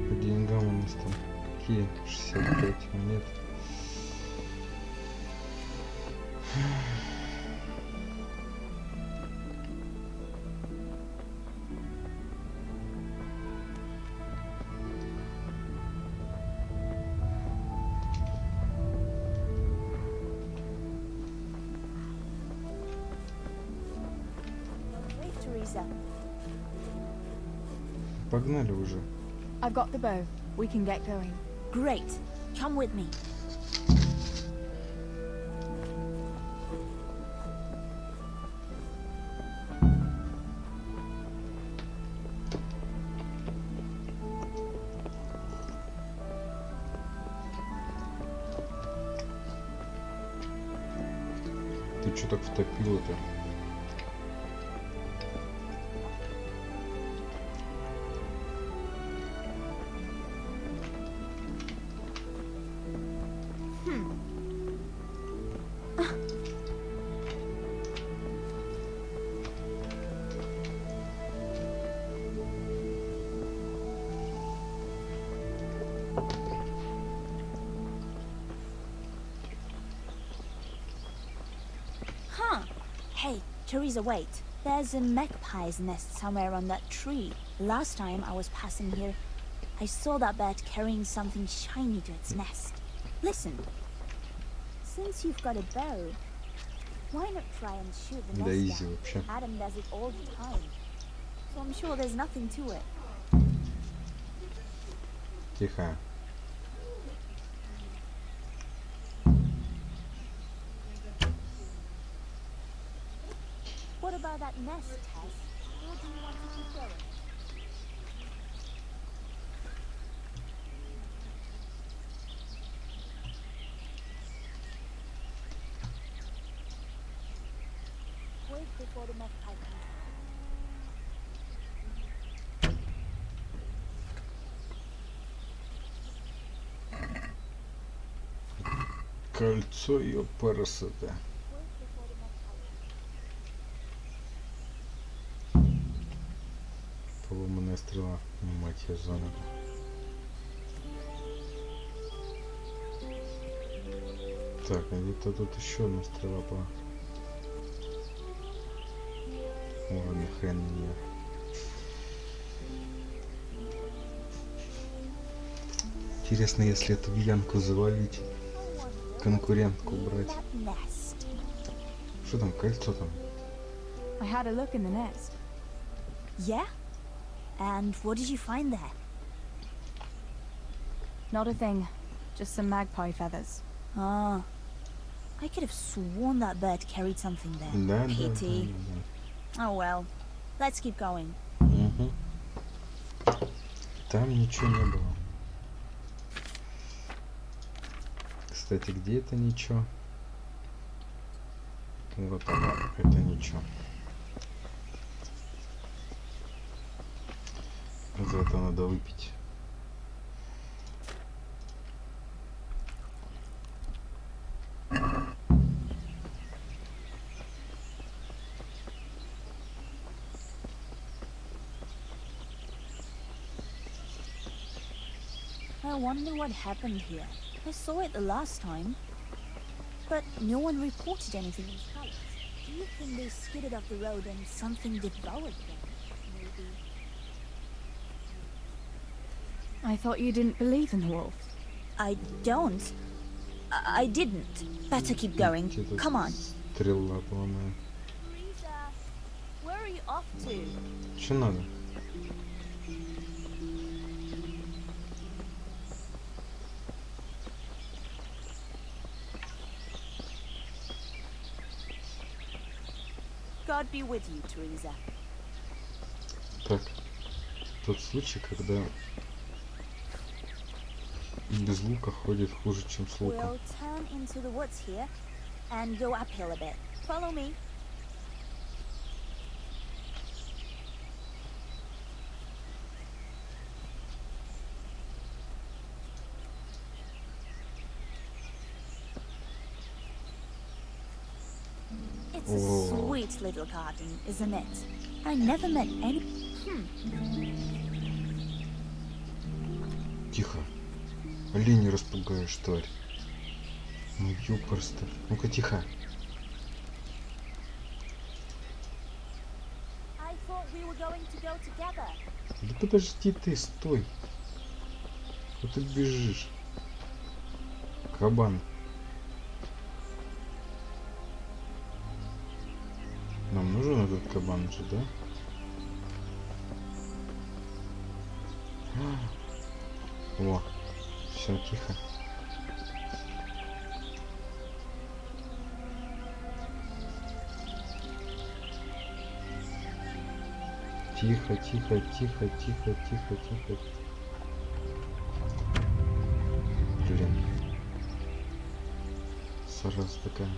По деньгам у нас там какие? 65 монет. Wait, Teresa. Погнали уже. I've got the bow. We can get going. Great. Come with me. Ты что так втопила-то? Huh. Hey, Teresa, wait. There's a magpie's nest somewhere on that tree. Last time I was passing here, I saw that bird carrying something shiny to its nest. Listen. Since you've got a bow, why not try and shoot the Да nest изи down? вообще. Adam does it all the time. So I'm sure there's nothing to it. Тихо. What about that nest, Tess? Where do you want to keep going? Wait before the magpie comes out. Кольцо ее парасота. Wait before the magpie comes out. Поломанная стрела. Мать ее за ногу. Так, а где-то тут еще одна стрела была. Ой, нахрен мне. Интересно, если эту бьянку завалить, конкурентку брать. That nest. Что там, кольцо там? I had a look in the nest. Yeah? And what did you find there? Not a thing. Just some magpie feathers. Ah. I could have sworn that bird carried something there. Да, да, Pity. да, Oh well. Let's keep going. да. Угу. Там ничего не было. Кстати, где это ничего? Вот оно, это ничего. За это надо выпить. I wonder what happened here. I saw it the last time, but no one reported anything in Scarlet. Do you think they skidded off the road and something devoured them? Maybe. I thought you didn't believe in the wolf. I don't. I didn't. Better keep going. Где-то Come on. стрела поломаю. Teresa, where are you off to? Что надо? God be with you, Teresa. Так, тот случай, когда без лука ходит хуже, чем с луком. We'll turn into the woods here and go uphill a bit. Follow me. It's a Oh. sweet little garden, isn't it? I never met any... Тихо. Олень распугаешь, тварь. Ну ёпрст. Ну-ка тихо. I thought we were going to go together. Да подожди ты, стой. Куда ты бежишь? Кабан. Нам нужен этот кабан же, да? О, все, тихо. Тихо, тихо, тихо, тихо, тихо, тихо. Блин. Сарас такая.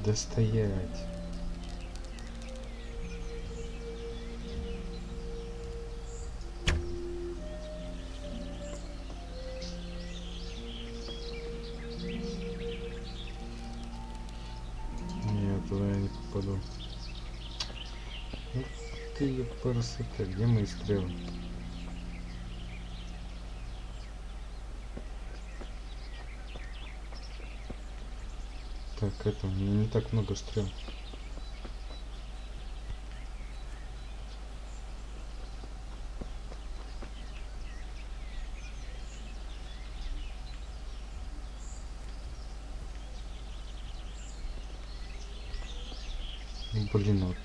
Да стоять. Нет, туда я не попаду. Ух ты, ёпарасота, где мои стрелы? Так, это, у меня не так много стрел. Ну, блин, вот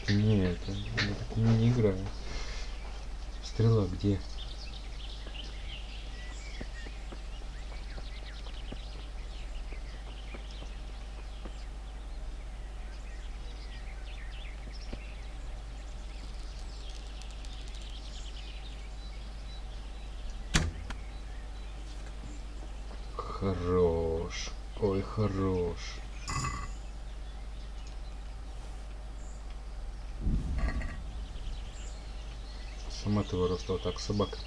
не это, я так не играю. Стрела где? Хорош. Ой, хорош. Сама ты выросла так, собака.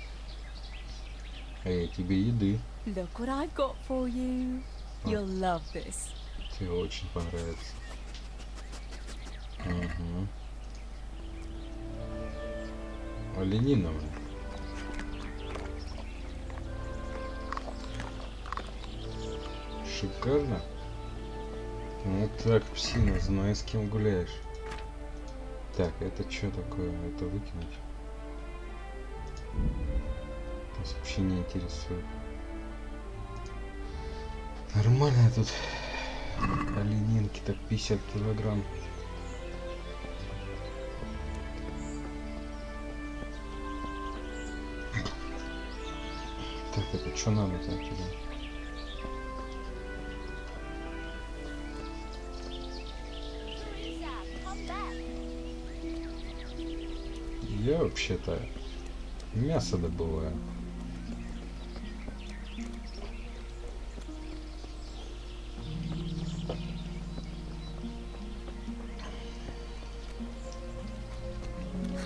Эй, тебе еды. Look what I've got for you. You'll love this. Тебе очень понравится. Угу. Оленина. Шикарно. Вот так, псина, знай, с кем гуляешь. Так, это что такое? Это выкинуть? Нас вообще не интересует. Нормально тут. Оленинки, так 50 килограмм. Так, это что надо-то от тебя? Я вообще-то мясо добываю.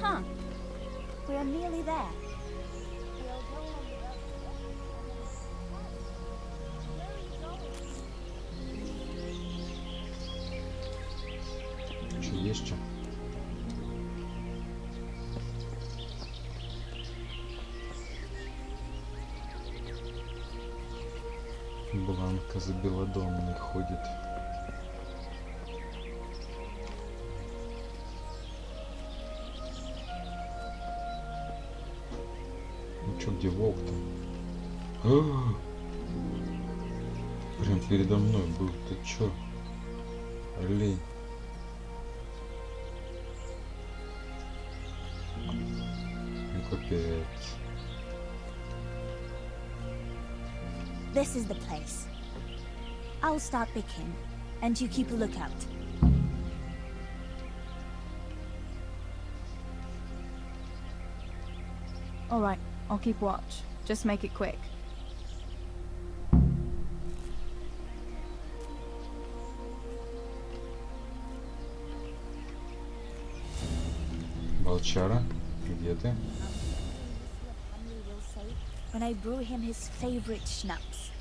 Huh. We're nearly there. We'll go on the other side. Что, есть что? Бланка за белодонной ходит. Где волк-то? А! Прям передо мной был. Ты чё? Олень. Ну капец. This is the place. I'll start picking, and you keep a lookout. All right, I'll keep watch. Just make it quick. Волчара, где ты? Henry will say when I brew him his favorite schnapps.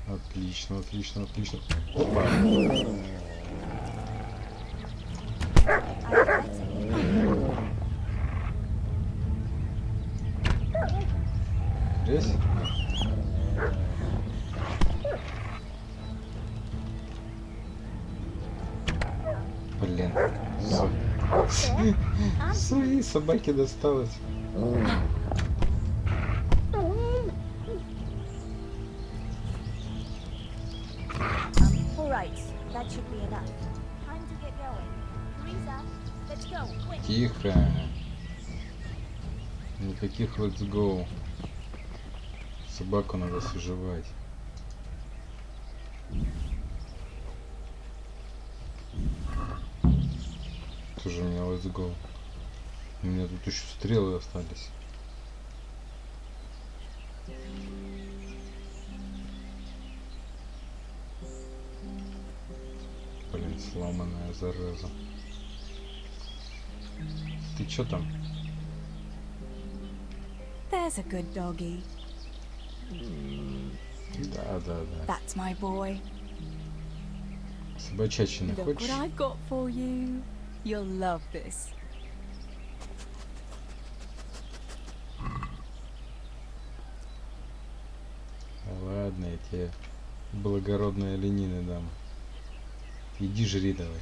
Отлично, отлично, отлично. Опа! Здесь? Блин. Своей собаке досталось. All right, that should be enough. Time to get going. Teresa, let's go, quick. Тихо. Никаких let's go. Собаку надо свежевать. Тоже у меня let's go. У меня тут еще стрелы остались. Блин, сломанная зараза. Ты чё там? There's a good doggy. Да, да, да. That's my boy. Собачачина Look what хочешь? I've got for you. You'll love this. Ладно, я тебе благородные оленины дам. Иди жри давай.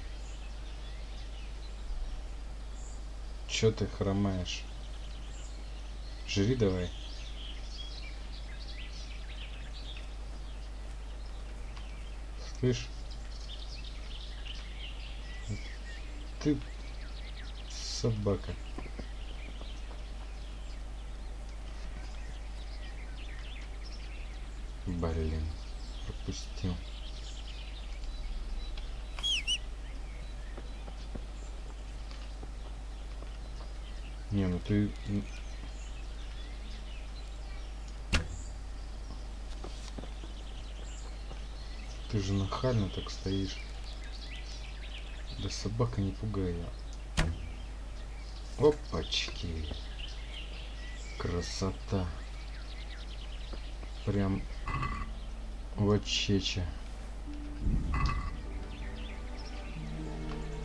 Чё ты хромаешь? Жри давай. Слышь? Ты собака. Блин, пропустил. Не, ну ты... Ты же нахально так стоишь. Да собака не пугай ее. Опачки. Красота. Прям вот чеча.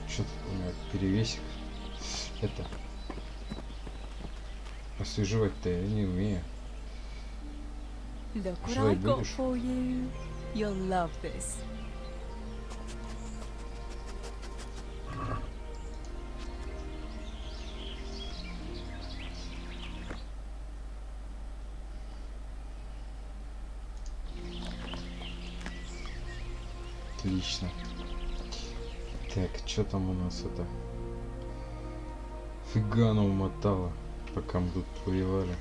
Что-то у меня перевесик. Это. Освежевать-то я не умею. Look what Жрать I've got будешь? for you. You'll love this. Отлично. Так, что там у нас это? Фига она умотала, пока мы тут воевали.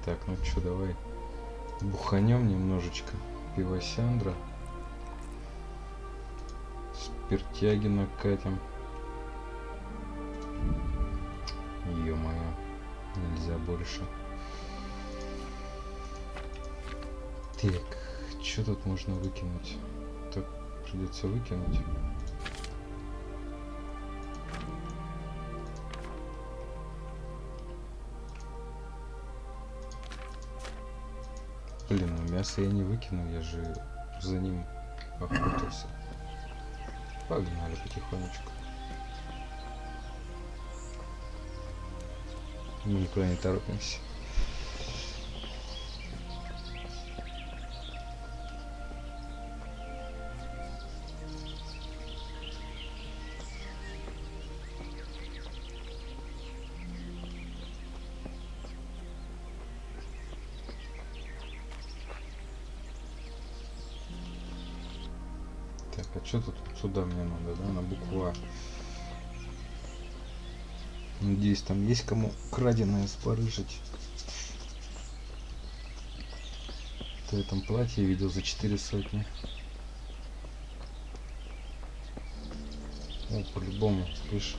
Так, ну что, давай буханем немножечко пивосяндра. Спиртяги накатим. Ё-моё, нельзя больше. Так, что тут можно выкинуть? Так, придется выкинуть. Блин, ну мясо я не выкину, я же за ним охотился. Погнали потихонечку. Мы никуда не торопимся. А что тут сюда мне надо, да, на букву А? Надеюсь, там есть кому краденое спорыжить. В этом платье видел за 4 сотни. О, по-любому, слышь.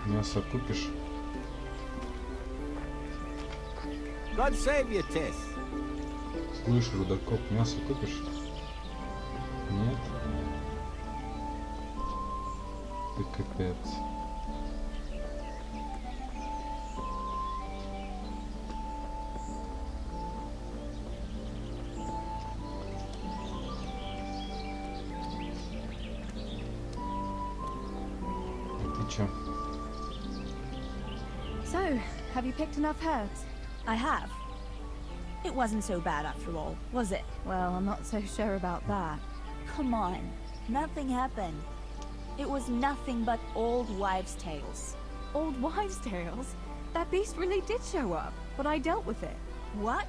Мясо купишь? God save you, Tess. Слышь, рудокоп, мясо купишь? Нет? Ты капец. So, have you picked enough herbs? I have. It wasn't so bad after all, was it? Well, I'm not so sure about that. Come on. Nothing happened. It was nothing but old wives' tales. Old wives' tales? That beast really did show up, but I dealt with it. What?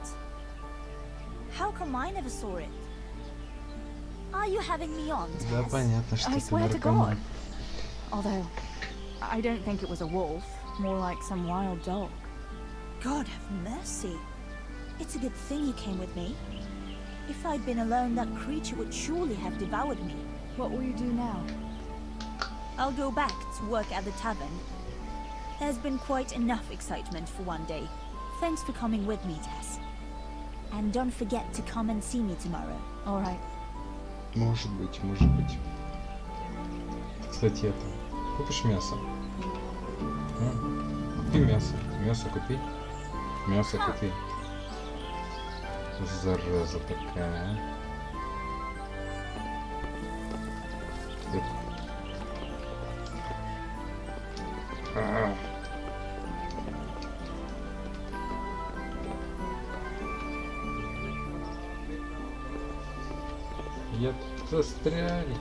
How come I never saw it? Are you having me on, Tess? Да, понятно, что I ты swear to наркоман. God. Although, I don't think it was a wolf, more like some wild dog. God have mercy. It's a good thing you came with me. If I'd been alone, that creature would surely have devoured me. What will you do now? I'll go back to work at the tavern. There's been quite enough excitement for one day. Thanks for coming with me, Tess. And don't forget to come and see me tomorrow. All right. Может быть, может быть. Кстати, это, купишь мясо? А? Купи мясо. Мясо купи. Мясо купи. Зараза такая, а? Я застряли.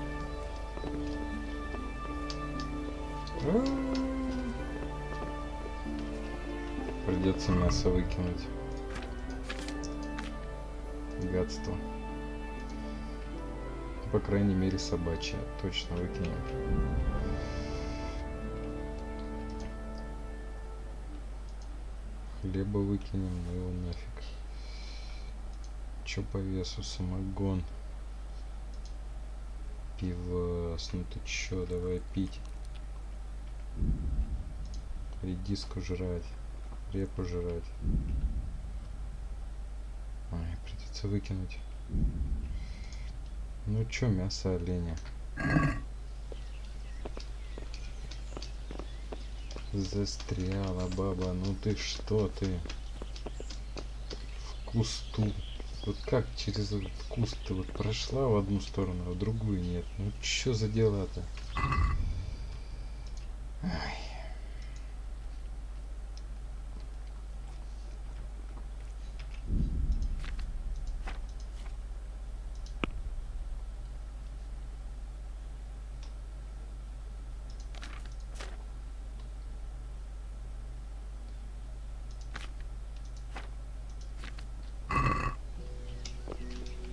Придется мясо выкинуть. Гадство. По крайней мере, собачье. Точно выкинем. Хлеба выкинем, ну его нафиг. Чё по весу? Самогон. Пивас. Ну ты чё, давай пить. Редиску жрать. Репу жрать. Ой, придется выкинуть. Ну чё, мясо оленя. Застряла баба. Ну ты что ты? В кусту. Вот как через этот куст ты вот прошла в одну сторону, а в другую нет. Ну чё за дела-то?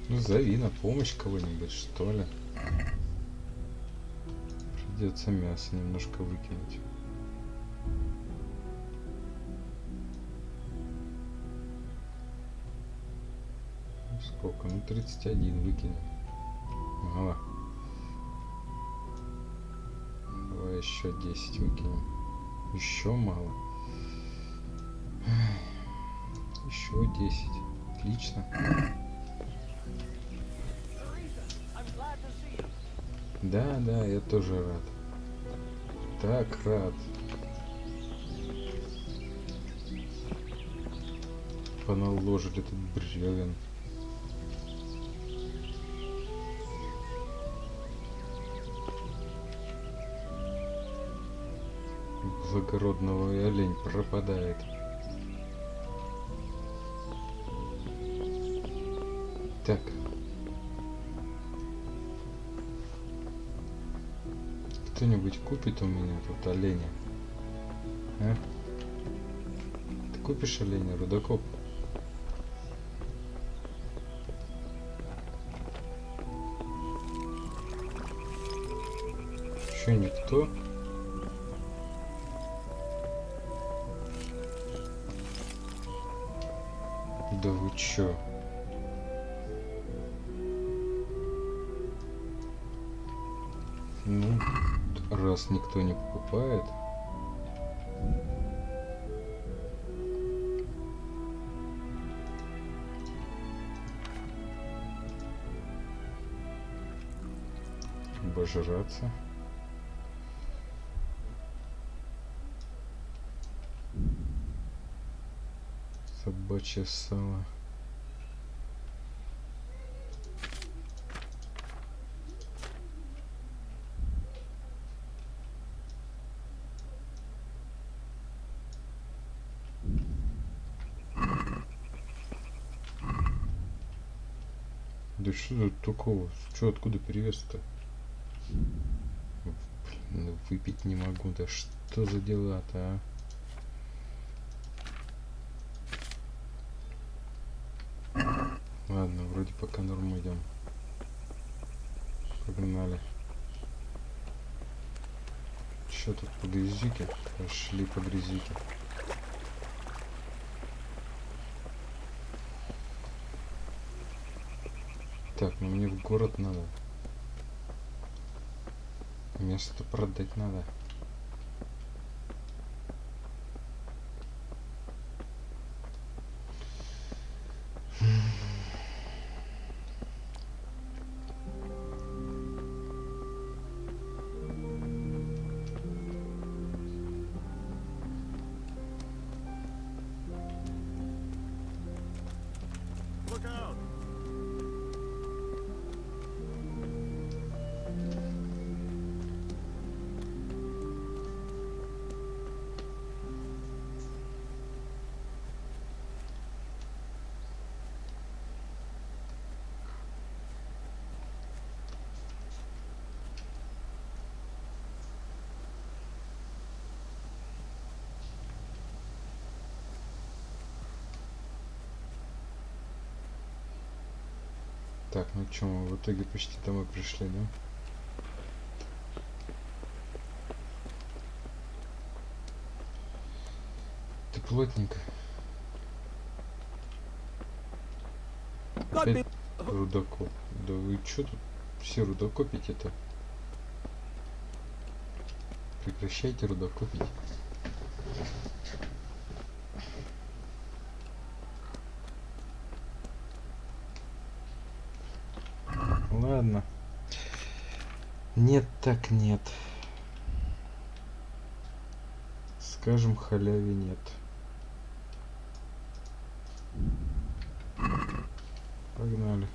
Ну, зови на помощь кого-нибудь, что ли. Придется мясо немножко выкинуть. Ну, сколько? Ну, 31 выкинем. Мало. Давай еще 10 выкинем. Еще мало. Еще 10. Отлично. Да, да, я тоже рад. Так рад. Поналожили тут бревен. Благородного и олень пропадает. Так. Кто-нибудь купит у меня тут оленя? А? Ты купишь оленя, рудокоп? Еще никто? Да вы чё? Ну, раз никто не покупает. Обожраться. Собачье сало. Да что тут такого? Что, откуда перевес-то? Блин, ну выпить не могу. Да что за дела-то, а? Ладно, вроде пока норм идем. Погнали. Что тут по грязюке? Пошли по грязюке. Так, ну мне в город надо. Место продать надо. Так, ну чё, мы в итоге почти домой пришли, да? Ты плотненько. Опять рудокоп. Да вы чё тут все рудокопите-то? Прекращайте рудокопить. Ладно. Нет так нет. Скажем, халяве нет. Погнали.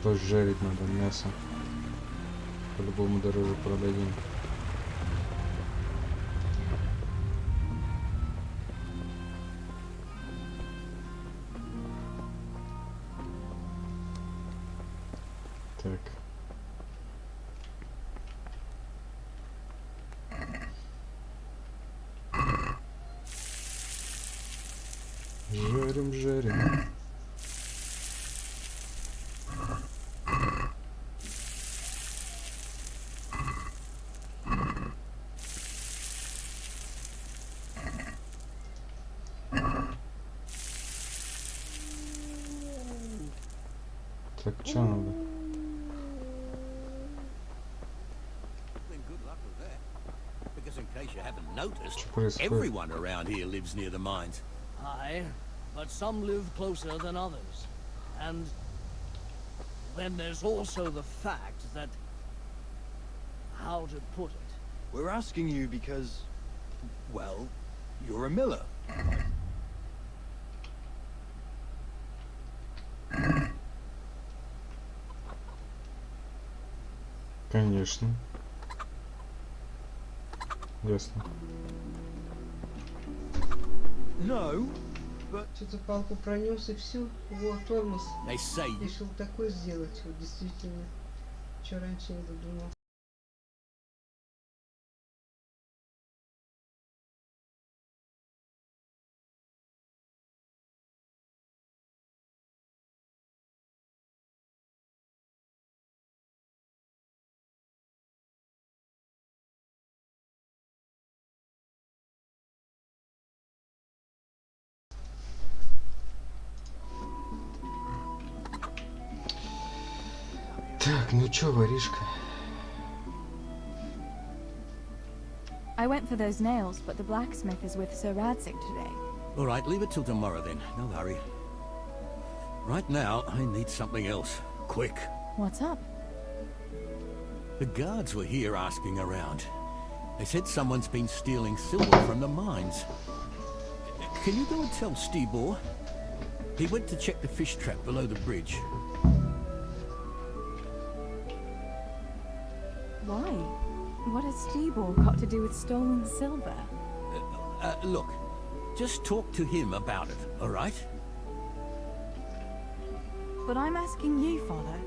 Пожарить надо мясо. По-любому дороже продадим. Так. Жарим, жарим. Так, что надо? Good luck with that. Because in case you haven't noticed, Что происходит? everyone around here lives near the mines. Aye, but some live closer than others. And then there's also the fact that... how to put it? We're asking you because, well, you're a miller. Конечно. Ясно. No, but Что-то палку пронес и все. Вот тормоз. They say Решил такое сделать. Вот действительно. Что раньше не додумал. Так, ну чё, воришка? I went for those nails, but the blacksmith is with Sir Radzig today. All right, leave it till tomorrow then. No hurry. Right now, I need something else. Quick. What's up? The guards were here asking around. They said someone's been stealing silver from the mines. Can you go and tell Stibor? He went to check the fish trap below the bridge. Why? What has Stibor got to do with stolen silver? Look, just talk to him about it, all right? But I'm asking you, Father.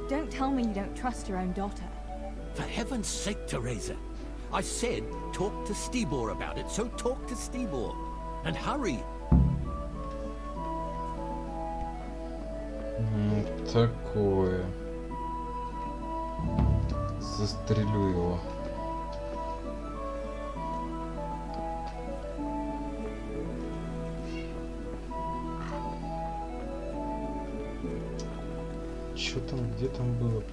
Don't tell me you don't trust your own daughter. For heaven's sake, Teresa. I said talk to Stibor about it, so talk to Stibor. And hurry. Такое. Застрелю его. Чё там, где там было?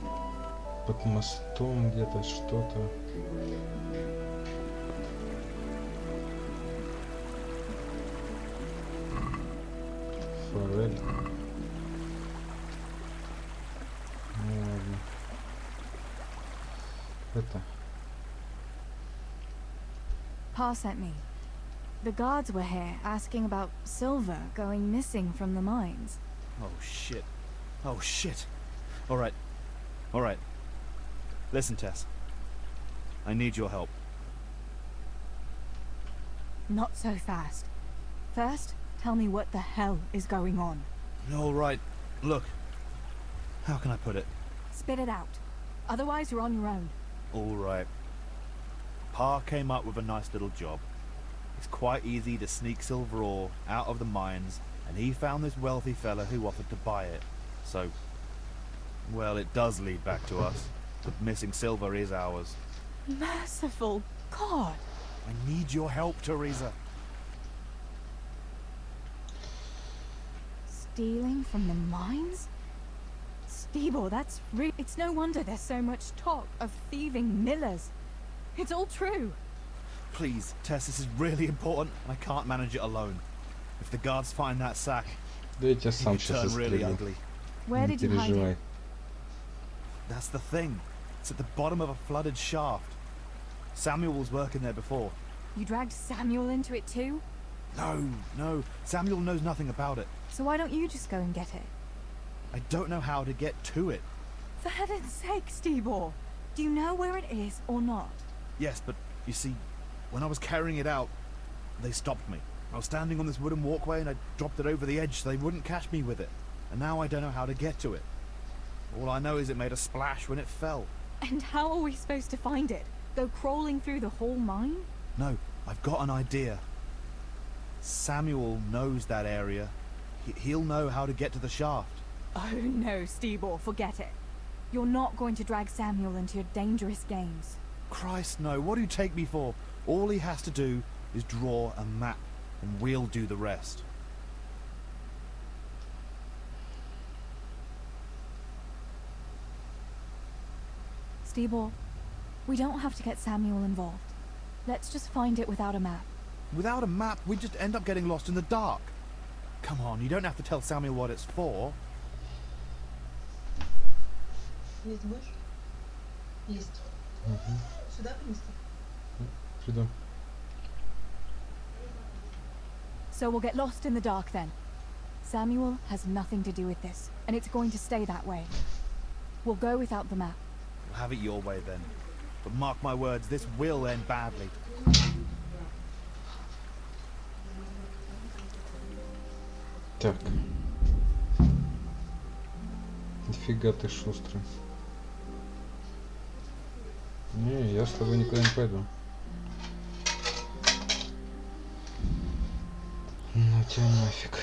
Под мостом где-то что-то. Форель. Ну ладно. Это. Pa sent me. The guards were here asking about silver going missing from the mines. Oh shit. Oh shit. Alright. Alright. Listen, Tess. I need your help. Not so fast. First, tell me what the hell is going on. Alright. Look. How can I put it? Spit it out. Otherwise, you're on your own. Alright. Pa came up with a nice little job. It's quite easy to sneak silver ore out of the mines, and he found this wealthy fella who offered to buy it. So, well, it does lead back to us. The missing silver is ours. Merciful God! I need your help, Teresa. Stealing from the mines? Stibor, that's it's no wonder there's so much talk of thieving millers. It's all true. Please, Tess, this is really important. I can't manage it alone. If the guards find that sack, Да я тебя it сам could сейчас turn really застрелю. ugly. Where Не did you hide переживай. it? That's the thing. It's at the bottom of a flooded shaft. Samuel was working there before. You dragged Samuel into it too? No. Samuel knows nothing about it. So why don't you just go and get it? I don't know how to get to it. For heaven's sake, Stibor! Do you know where it is or not? Yes, but you see, when I was carrying it out, they stopped me. I was standing on this wooden walkway and I dropped it over the edge so they wouldn't catch me with it. And now I don't know how to get to it. All I know is it made a splash when it fell. And how are we supposed to find it? Go crawling through the whole mine? No, I've got an idea. Samuel knows that area. He'll know how to get to the shaft. Oh no, Stibor, forget it. You're not going to drag Samuel into your dangerous games. Christ, no. What do you take me for? All he has to do is draw a map, and we'll do the rest. Stibor, we don't have to get Samuel involved. Let's just find it without a map. Without a map, we'd just end up getting lost in the dark. Come on, you don't have to tell Samuel what it's for. Есть больше? Есть. Сюда принести? Сюда. So we'll get lost in the dark then. Samuel has nothing to do with this, and it's going to stay that way. We'll go without the map. We'll have it your way then. But mark my words, this will end badly. Так. Нифига ты шустрый. Не, я с тобой никуда не пойду. Ну тебя нафиг.